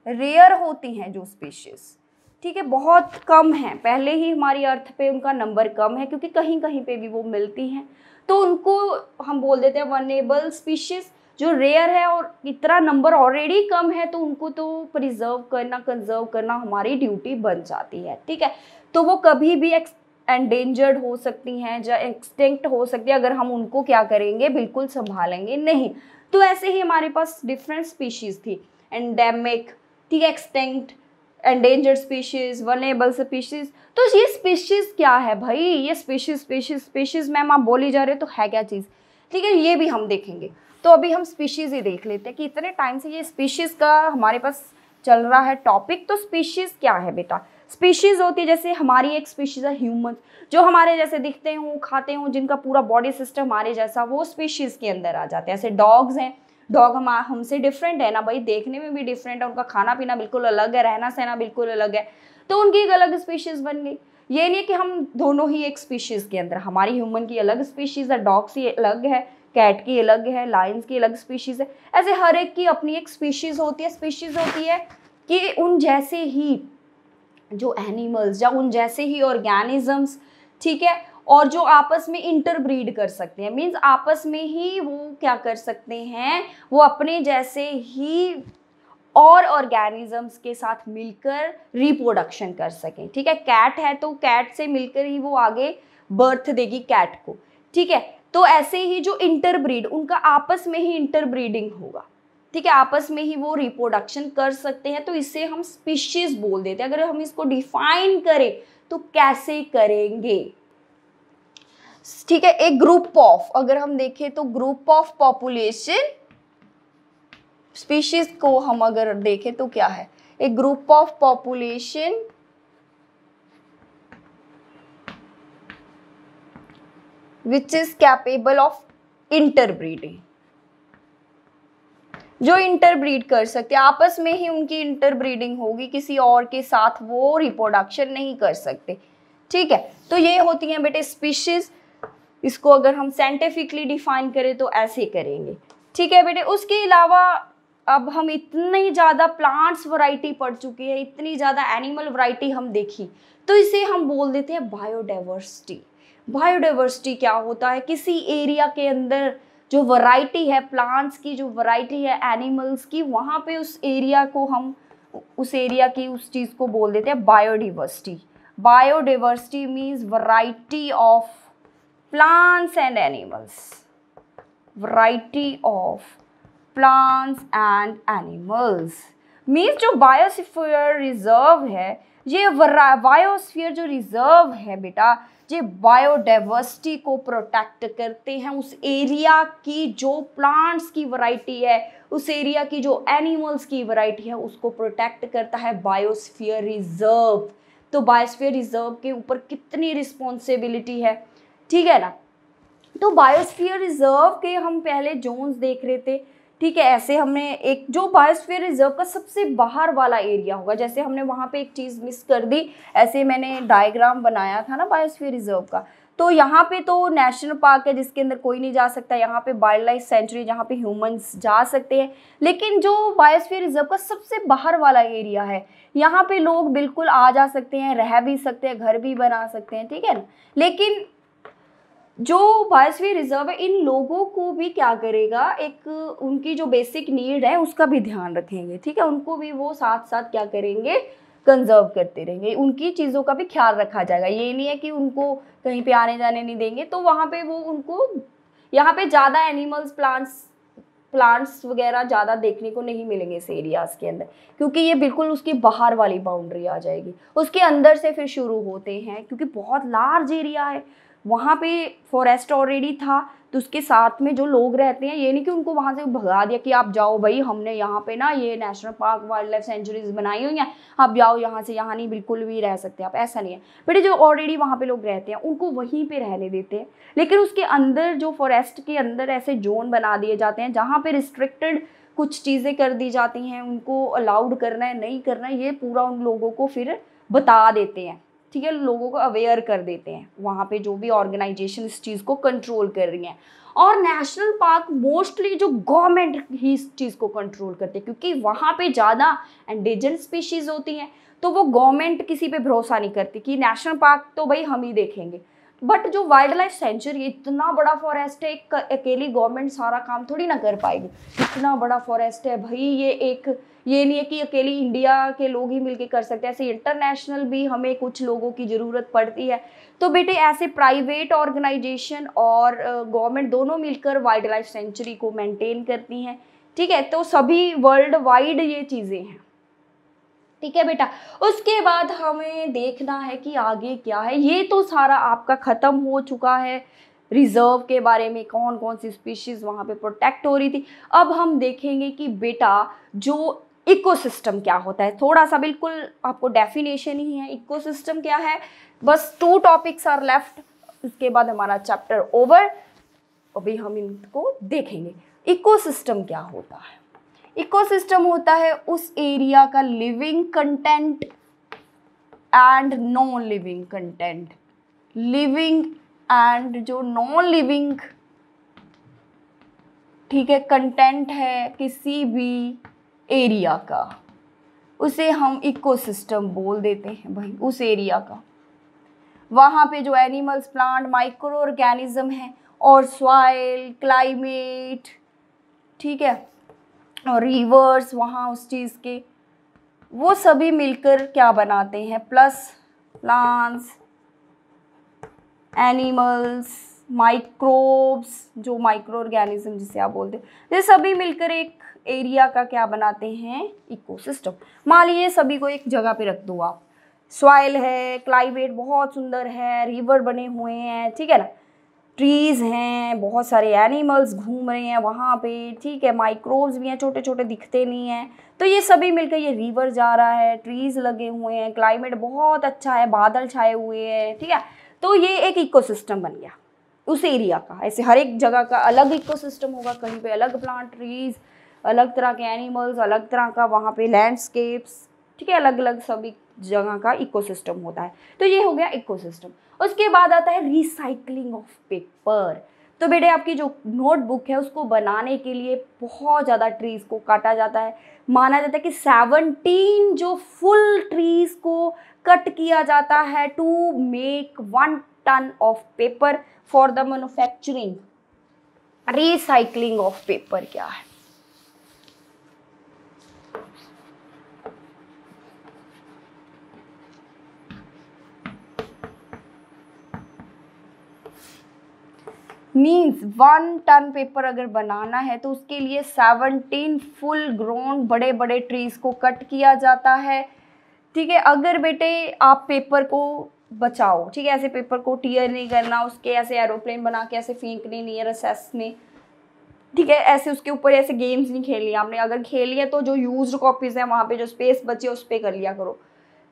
रेयर होती हैं जो स्पीशीज़, ठीक है, बहुत कम है, पहले ही हमारी अर्थ पे उनका नंबर कम है क्योंकि कहीं कहीं पे भी वो मिलती हैं, तो उनको हम बोल देते हैं वल्नरेबल स्पीशीज़। जो रेयर है और इतना नंबर ऑलरेडी कम है तो उनको तो प्रिजर्व करना, कंजर्व करना हमारी ड्यूटी बन जाती है। ठीक है, तो वो कभी भी एंडेंजर्ड हो सकती हैं या एक्सटिंक्ट हो सकती है अगर हम उनको क्या करेंगे, बिल्कुल संभालेंगे नहीं। तो ऐसे ही हमारे पास डिफरेंट स्पीशीज़ थी, एंडेमिक, ठीक है, extinct, endangered species, vulnerable species. तो ये स्पीशीज़ क्या है भाई? ये स्पीशीज़ मैम आप बोली जा रहे हो तो है क्या चीज़? ठीक है, ये भी हम देखेंगे। तो अभी हम स्पीशीज़ ही देख लेते हैं कि इतने टाइम से ये स्पीशीज़ का हमारे पास चल रहा है टॉपिक। तो स्पीशीज़ क्या है बेटा? स्पीशीज़ होती है, जैसे हमारी एक स्पीशीज़ है ह्यूमन, जो हमारे जैसे दिखते हों, खाते हों, जिनका पूरा बॉडी सिस्टम हमारे जैसा, वो स्पीशीज़ के अंदर आ जाते हैं। ऐसे डॉग्स हैं, डॉग हमसे डिफरेंट है ना भाई, देखने में भी डिफरेंट है, उनका खाना पीना बिल्कुल अलग है, रहना सहना बिल्कुल अलग है, तो उनकी एक अलग स्पीशीज़ बन गई। ये नहीं कि हम दोनों ही एक स्पीशीज़ के अंदर, हमारी ह्यूमन की अलग स्पीशीज़ है, डॉग्स की अलग है, कैट की अलग है, लायंस की अलग स्पीशीज़ है। ऐसे हर एक की अपनी एक स्पीशीज़ होती है। स्पीशीज़ होती है कि उन जैसे ही जो एनिमल्स या उन जैसे ही ऑर्गेनिजम्स, ठीक है, और जो आपस में इंटरब्रीड कर सकते हैं, मीन्स आपस में ही वो क्या कर सकते हैं, वो अपने जैसे ही और ऑर्गेनिजम्स के साथ मिलकर रिप्रोडक्शन कर सकें। ठीक है, कैट है तो कैट से मिलकर ही वो आगे बर्थ देगी कैट को। ठीक है, तो ऐसे ही जो इंटरब्रीड, उनका आपस में ही इंटरब्रीडिंग होगा। ठीक है, आपस में ही वो रिप्रोडक्शन कर सकते हैं, तो इसे हम स्पीशीज बोल देते हैं। अगर हम इसको डिफाइन करें तो कैसे करेंगे? ठीक है, एक ग्रुप ऑफ, अगर हम देखें तो ग्रुप ऑफ पॉपुलेशन, स्पीशीज को हम अगर देखें तो क्या है, एक group of population which is capable of interbreeding, जो इंटरब्रीड कर सकते हैं, आपस में ही उनकी इंटरब्रीडिंग होगी, किसी और के साथ वो रिप्रोडक्शन नहीं कर सकते। ठीक है, तो ये होती हैं बेटे स्पीशीज। इसको अगर हम साइंटिफिकली डिफाइन करें तो ऐसे करेंगे। ठीक है बेटे, उसके अलावा अब हम इतनी ज़्यादा प्लांट्स वैरायटी पढ़ चुके हैं, इतनी ज़्यादा एनिमल वैरायटी हम देखी, तो इसे हम बोल देते हैं बायोडाइवर्सिटी। बायोडाइवर्सिटी क्या होता है? किसी एरिया के अंदर जो वैरायटी है प्लांट्स की, जो वैरायटी है एनिमल्स की, वहाँ पे उस एरिया को हम, उस एरिया की उस चीज़ को बोल देते हैं biodiversity. Biodiversity means variety of plants and animals, variety of plants and animals means जो बायोस्फीयर रिजर्व है, ये बायोस्फीयर जो रिजर्व है बेटा, ये बायोडाइवर्सिटी को प्रोटेक्ट करते हैं। उस एरिया की जो प्लांट्स की वैरायटी है, उस एरिया की जो एनिमल्स की वैरायटी है, उसको प्रोटेक्ट करता है बायोस्फीयर रिजर्व। तो बायोस्फीयर रिजर्व के ऊपर कितनी रिस्पॉन्सिबिलिटी है, ठीक है ना। तो बायोस्फीयर रिजर्व के हम पहले जोन्स देख रहे थे। ठीक है, ऐसे हमने एक जो बायोस्फीयर रिजर्व का सबसे बाहर वाला एरिया होगा, जैसे हमने वहाँ पे एक चीज़ मिस कर दी, ऐसे मैंने डायग्राम बनाया था ना बायोस्फीयर रिजर्व का, तो यहाँ पे तो नेशनल पार्क है जिसके अंदर कोई नहीं जा सकता, यहाँ पे वाइल्ड लाइफ सेंचुरी जहाँ पे ह्यूमंस जा सकते हैं। लेकिन जो बायोस्फीयर रिजर्व का सबसे बाहर वाला एरिया है, यहाँ पे लोग बिल्कुल आ जा सकते हैं, रह भी सकते हैं, घर भी बना सकते हैं, ठीक है ना। लेकिन जो बायोस्फीयर रिजर्व है, इन लोगों को भी क्या करेगा, एक उनकी जो बेसिक नीड है उसका भी ध्यान रखेंगे। ठीक है, उनको भी वो साथ साथ क्या करेंगे, कंजर्व करते रहेंगे, उनकी चीज़ों का भी ख्याल रखा जाएगा। ये नहीं है कि उनको कहीं पे आने जाने नहीं देंगे, तो वहाँ पे वो उनको यहाँ पे ज़्यादा एनिमल्स प्लांट्स वगैरह ज़्यादा देखने को नहीं मिलेंगे इस एरियाज़ के अंदर, क्योंकि ये बिल्कुल उसकी बाहर वाली बाउंड्री आ जाएगी। उसके अंदर से फिर शुरू होते हैं, क्योंकि बहुत लार्ज एरिया है, वहाँ पे फॉरेस्ट ऑलरेडी था, तो उसके साथ में जो लोग रहते हैं, ये नहीं कि उनको वहाँ से भगा दिया कि आप जाओ भाई, हमने यहाँ पे ना ये national park wild life sanctuaries बनाई हुई हैं, आप जाओ यहाँ से, यहाँ नहीं बिल्कुल भी रह सकते आप, ऐसा नहीं है। बट जो ऑलरेडी वहाँ पे लोग रहते हैं उनको वहीं पे रहने देते हैं, लेकिन उसके अंदर जो फॉरेस्ट के अंदर ऐसे जोन बना दिए जाते हैं जहाँ पे रिस्ट्रिक्टेड कुछ चीज़ें कर दी जाती हैं, उनको अलाउड करना है नहीं करना है, ये पूरा उन लोगों को फिर बता देते हैं, ठीक है, लोगों को अवेयर कर देते हैं, वहाँ पे जो भी ऑर्गेनाइजेशन इस चीज़ को कंट्रोल कर रही हैं। और नेशनल पार्क मोस्टली जो गवर्नमेंट ही इस चीज़ को कंट्रोल करते हैं, क्योंकि वहाँ पे ज़्यादा एंडेंजर्ड स्पीशीज़ होती हैं, तो वो गवर्नमेंट किसी पे भरोसा नहीं करती कि नेशनल पार्क तो भाई हम ही देखेंगे। बट जो वाइल्ड लाइफ सेंचुरी, इतना बड़ा फॉरेस्ट है, एक अकेली गवर्नमेंट सारा काम थोड़ी ना कर पाएगी, इतना बड़ा फॉरेस्ट है भाई, ये नहीं है कि अकेली इंडिया के लोग ही मिलके कर सकते हैं, ऐसे इंटरनेशनल भी हमें कुछ लोगों की ज़रूरत पड़ती है। तो बेटे ऐसे प्राइवेट ऑर्गेनाइजेशन और गवर्नमेंट दोनों मिलकर वाइल्ड लाइफ सेंचुरी को मेंटेन करती हैं, ठीक है, तो सभी वर्ल्ड वाइड ये चीज़ें हैं, ठीक है बेटा। उसके बाद हमें देखना है कि आगे क्या है। ये तो सारा आपका ख़त्म हो चुका है, रिजर्व के बारे में कौन कौन सी स्पीशीज़ वहाँ पे प्रोटेक्ट हो रही थी। अब हम देखेंगे कि बेटा जो इकोसिस्टम क्या होता है, थोड़ा सा बिल्कुल आपको डेफिनेशन ही है इकोसिस्टम क्या है, बस 2 टॉपिक्स आर लेफ्ट, उसके बाद हमारा चैप्टर ओवर। अभी हम इनको देखेंगे। इकोसिस्टम क्या होता है? इकोसिस्टम होता है उस एरिया का living content and non living content. Living and जो नॉन लिविंग, ठीक है, कंटेंट है किसी भी एरिया का, उसे हम इकोसिस्टम बोल देते हैं भाई, उस एरिया का। वहाँ पे जो एनिमल्स, प्लांट, माइक्रो ऑर्गेनिज्म है और सॉइल, क्लाइमेट, ठीक है, और रिवर्स वहाँ उस चीज़ के, वो सभी मिलकर क्या बनाते हैं, प्लस प्लांट्स, एनिमल्स, माइक्रोब्स, जो माइक्रो ऑर्गेनिज्म जिसे आप बोलते हैं, ये सभी मिलकर एक एरिया का क्या बनाते हैं, इकोसिस्टम। मान लीजिए सभी को एक जगह पे रख दो आप, सॉइल है, क्लाइमेट बहुत सुंदर है, रिवर बने हुए हैं, ठीक है ना, ट्रीज़ हैं, बहुत सारे एनिमल्स घूम रहे हैं वहाँ पे, ठीक है, माइक्रोब्स भी हैं, छोटे छोटे दिखते नहीं हैं, तो ये सभी मिलकर ये रिवर जा रहा है, ट्रीज़ लगे हुए हैं, क्लाइमेट बहुत अच्छा है, बादल छाए हुए हैं, ठीक है, तो ये एक इकोसिस्टम बन गया उस एरिया का। ऐसे हर एक जगह का अलग इकोसिस्टम होगा, कहीं पे अलग प्लांट, ट्रीज़, अलग तरह के एनिमल्स, अलग तरह का वहाँ पे लैंडस्केप्स, ठीक है, अलग अलग सभी जगह का इकोसिस्टम होता है। तो ये हो गया इकोसिस्टम। उसके बाद आता है रिसाइकलिंग ऑफ पेपर। तो बेटे आपकी जो नोटबुक है उसको बनाने के लिए बहुत ज़्यादा ट्रीज़ को काटा जाता है। माना जाता है कि 17 जो फुल ट्रीज़ को कट किया जाता है to make 1 ton of paper for the manufacturing. Recycling of paper क्या है? मीन्स 1 टन पेपर अगर बनाना है तो उसके लिए 17 फुल ग्रोन बड़े बड़े ट्रीज़ को कट किया जाता है, ठीक है। अगर बेटे आप पेपर को बचाओ, ठीक है, ऐसे पेपर को टीयर नहीं करना, उसके ऐसे एरोप्लेन बना के ऐसे फेंकने नहीं है रिसेस में, ठीक है, ऐसे उसके ऊपर ऐसे गेम्स नहीं खेलनी आपने। अगर खेली है तो जो यूज्ड कॉपीज़ हैं वहाँ पे जो स्पेस बचे उस पर कर लिया करो।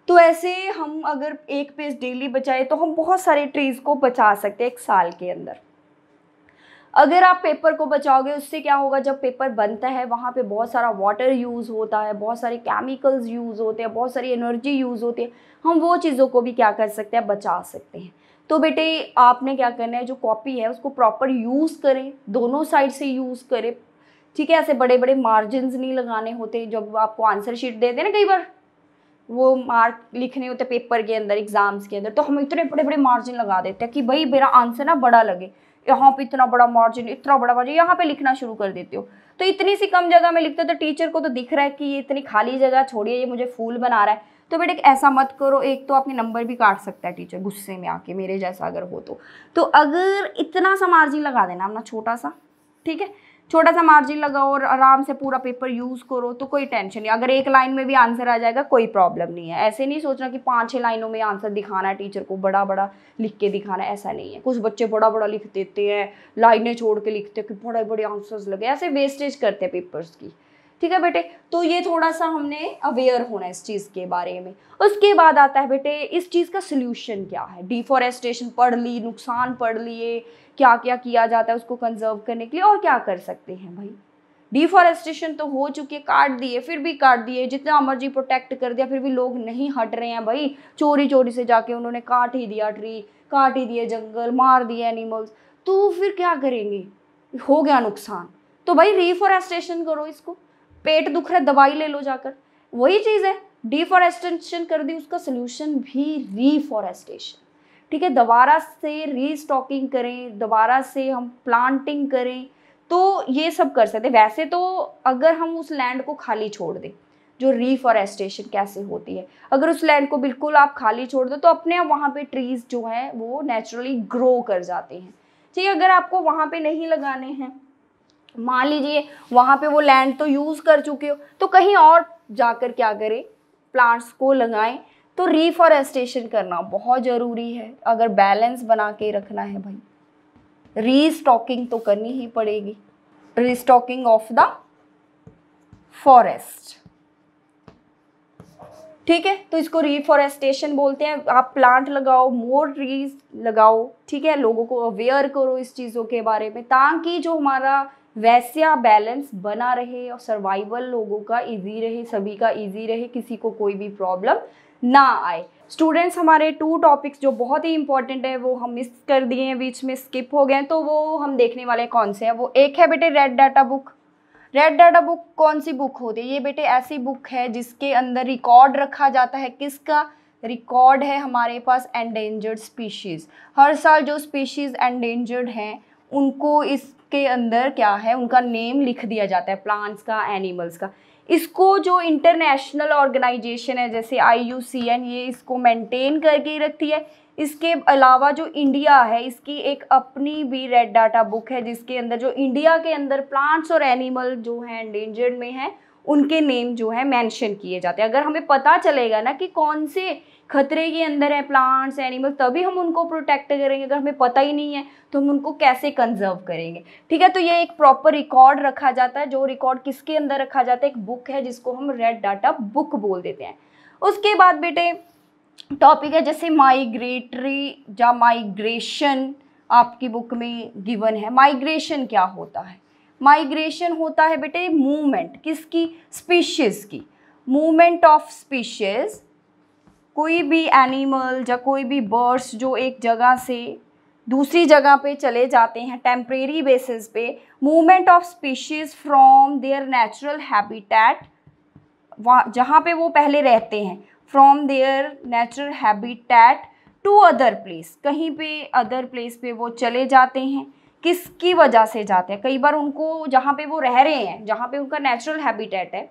तो ऐसे हम अगर एक पेज डेली बचाए तो हम बहुत सारे ट्रीज़ को बचा सकते हैं 1 साल के अंदर। अगर आप पेपर को बचाओगे उससे क्या होगा, जब पेपर बनता है वहाँ पे बहुत सारा वाटर यूज़ होता है, बहुत सारे केमिकल्स यूज़ होते हैं, बहुत सारी एनर्जी यूज़ होती है, हम वो चीज़ों को भी क्या कर सकते हैं, बचा सकते हैं। तो बेटे आपने क्या करना है, जो कॉपी है उसको प्रॉपर यूज़ करें, दोनों साइड से यूज़ करें, ठीक है। ऐसे बड़े बड़े मार्जिन नहीं लगाने होते। जब आपको आंसर शीट देते हैं ना, कई बार वो मार्क लिखने होते पेपर के अंदर, एग्जाम्स के अंदर, तो हम इतने बड़े बड़े मार्जिन लगा देते हैं कि भाई मेरा आंसर ना बड़ा लगे, यहाँ पे इतना बड़ा मार्जिन, इतना बड़ा मार्जिन, यहाँ पे लिखना शुरू कर देते हो। तो इतनी सी कम जगह में लिखते हो तो टीचर को तो दिख रहा है कि ये इतनी खाली जगह छोड़िए, ये मुझे फूल बना रहा है, तो बेटे ऐसा मत करो, एक तो आपके नंबर भी काट सकता है टीचर गुस्से में आके, मेरे जैसा अगर हो तो अगर इतना सा मार्जिन लगा देना अपना छोटा सा, ठीक है, छोटा सा मार्जिन लगाओ और आराम से पूरा पेपर यूज़ करो तो कोई टेंशन नहीं। अगर एक लाइन में भी आंसर आ जाएगा कोई प्रॉब्लम नहीं है। ऐसे नहीं सोचना कि 5-6 लाइनों में आंसर दिखाना है, टीचर को बड़ा बड़ा लिख के दिखाना है, ऐसा नहीं है। कुछ बच्चे बड़ा बड़ा लिख देते हैं, लाइनें छोड़ के लिखते हैं कि बड़े बड़े आंसर्स लगे, ऐसे वेस्टेज करते हैं पेपर्स की, ठीक है बेटे। तो ये थोड़ा सा हमने अवेयर होना है इस चीज़ के बारे में। उसके बाद आता है बेटे इस चीज़ का सोल्यूशन क्या है। डिफॉरेस्टेशन पढ़ ली, नुकसान पढ़ लिए, क्या क्या किया जाता है उसको कंजर्व करने के लिए, और क्या कर सकते हैं भाई। डिफॉरेस्टेशन तो हो चुकी है, काट दिए, फिर भी काट दिए, जितना मर्जी प्रोटेक्ट कर दिया, फिर भी लोग नहीं हट रहे हैं भाई। चोरी चोरी से जाके उन्होंने काट ही दिया ट्री, काट ही दिए जंगल, मार दिए एनिमल्स, तो फिर क्या करेंगे, हो गया नुकसान। तो भाई रिफॉरेस्टेशन करो इसको। पेट दुख रहा है, दवाई ले लो जाकर, वही चीज़ है। डिफॉरेस्टेशन कर दी, उसका सोल्यूशन भी रिफॉरेस्टेशन, ठीक है। दोबारा से रीस्टॉकिंग करें, दोबारा से हम प्लांटिंग करें, तो ये सब कर सकते हैं। वैसे तो अगर हम उस लैंड को खाली छोड़ दें, जो रिफॉरेस्टेशन कैसे होती है, अगर उस लैंड को बिल्कुल आप खाली छोड़ दो तो अपने आप वहाँ पे ट्रीज जो हैं वो नेचुरली ग्रो कर जाते हैं, ठीक है। अगर आपको वहाँ पे नहीं लगाने हैं, मान लीजिए वहाँ पे वो लैंड तो यूज़ कर चुके हो, तो कहीं और जाकर क्या करें, प्लांट्स को लगाएं। तो रिफॉरेस्टेशन करना बहुत ज़रूरी है अगर बैलेंस बना के रखना है भाई। रीस्टॉकिंग तो करनी ही पड़ेगी, रीस्टॉकिंग ऑफ द फॉरेस्ट, ठीक है। तो इसको रिफॉरेस्टेशन बोलते हैं। आप प्लांट लगाओ, मोर ट्रीज लगाओ, ठीक है। लोगों को अवेयर करो इस चीज़ों के बारे में, ताकि जो हमारा वैसा बैलेंस बना रहे और सर्वाइवल लोगों का इजी रहे, सभी का इजी रहे, किसी को कोई भी प्रॉब्लम ना आए। स्टूडेंट्स, हमारे 2 टॉपिक्स जो बहुत ही इंपॉर्टेंट है वो हम मिस कर दिए हैं, बीच में स्किप हो गए हैं, तो वो हम देखने वाले कौन से हैं। वो एक है बेटे red data book. Red data book कौन सी बुक होती है? ये बेटे ऐसी बुक है जिसके अंदर रिकॉर्ड रखा जाता है। किसका रिकॉर्ड है? हमारे पास एंडेंजर्ड स्पीशीज़। हर साल जो स्पीशीज़ एंडेंजर्ड हैं उनको इसके अंदर क्या है, उनका नेम लिख दिया जाता है, प्लांट्स का, एनिमल्स का। इसको जो इंटरनेशनल ऑर्गेनाइजेशन है जैसे IUCN, ये इसको मेंटेन करके ही रखती है। इसके अलावा जो इंडिया है, इसकी एक अपनी भी रेड डाटा बुक है जिसके अंदर जो इंडिया के अंदर प्लांट्स और एनिमल जो हैं एंडेंजर्ड में हैं उनके नेम जो है मेंशन किए जाते हैं। अगर हमें पता चलेगा ना कि कौन से खतरे के अंदर है प्लांट्स एनिमल, तभी हम उनको प्रोटेक्ट करेंगे। अगर हमें पता ही नहीं है तो हम उनको कैसे कंजर्व करेंगे, ठीक है। तो ये एक प्रॉपर रिकॉर्ड रखा जाता है। जो रिकॉर्ड किसके अंदर रखा जाता है? एक बुक है जिसको हम रेड डाटा बुक बोल देते हैं। उसके बाद बेटे टॉपिक है जैसे माइग्रेटरी या माइग्रेशन, आपकी बुक में गिवन है। माइग्रेशन क्या होता है? माइग्रेशन होता है बेटे मूवमेंट, किसकी? स्पीशीज़ की। मूवमेंट ऑफ स्पीशीज़, कोई भी एनिमल या कोई भी बर्ड्स जो एक जगह से दूसरी जगह पे चले जाते हैं टेम्परेरी बेसिस पे। Movement of species from their natural habitat, जहाँ पे वो पहले रहते हैं, from their natural habitat to other place, कहीं पे अदर प्लेस पे वो चले जाते हैं। किसकी वजह से जाते हैं? कई बार उनको जहाँ पे वो रह रहे हैं, जहाँ पे उनका नेचुरल हैबिटेट है,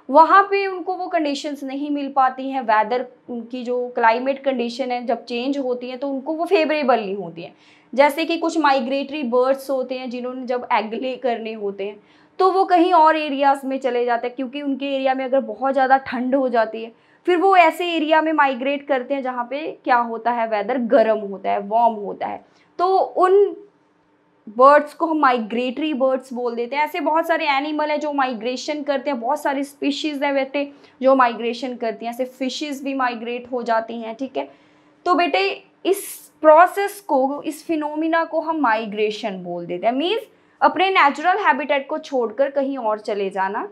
वहाँ पे उनको वो कंडीशंस नहीं मिल पाती हैं। वेदर, उनकी जो क्लाइमेट कंडीशन है जब चेंज होती है तो उनको वो फेवरेबल नहीं होती हैं। जैसे कि कुछ माइग्रेटरी बर्ड्स होते हैं जिन्होंने जब एग ले करने होते हैं तो वो कहीं और एरियाज़ में चले जाते हैं, क्योंकि उनके एरिया में अगर बहुत ज़्यादा ठंड हो जाती है, फिर वो ऐसे एरिया में माइग्रेट करते हैं जहाँ पे क्या होता है, वेदर गर्म होता है, वार्म होता है। तो उन बर्ड्स को हम माइग्रेटरी बर्ड्स बोल देते हैं। ऐसे बहुत सारे एनिमल हैं जो माइग्रेशन करते हैं, बहुत सारी स्पीशीज़ हैं बेटे जो माइग्रेशन करती हैं। ऐसे फिशेस भी माइग्रेट हो जाती हैं, ठीक है। तो बेटे इस प्रोसेस को, इस फिनोमिना को हम माइग्रेशन बोल देते हैं। मीन्स अपने नेचुरल हैबिटेट को छोड़कर कहीं और चले जाना।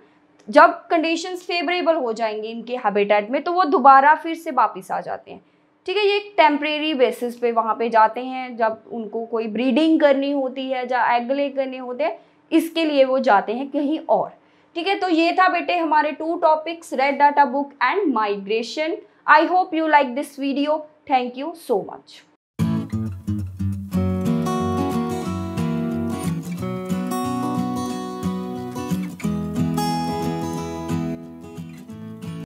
जब कंडीशंस फेवरेबल हो जाएंगी इनके हैबिटेट में तो वो दोबारा फिर से वापस आ जाते हैं, ठीक है। ये एक टेम्परेरी बेसिस पे वहाँ पे जाते हैं जब उनको कोई ब्रीडिंग करनी होती है या एग ले करने होते हैं, इसके लिए वो जाते हैं कहीं और, ठीक है। तो ये था बेटे हमारे 2 topics, red data book and migration. I hope you like this video. Thank you so much.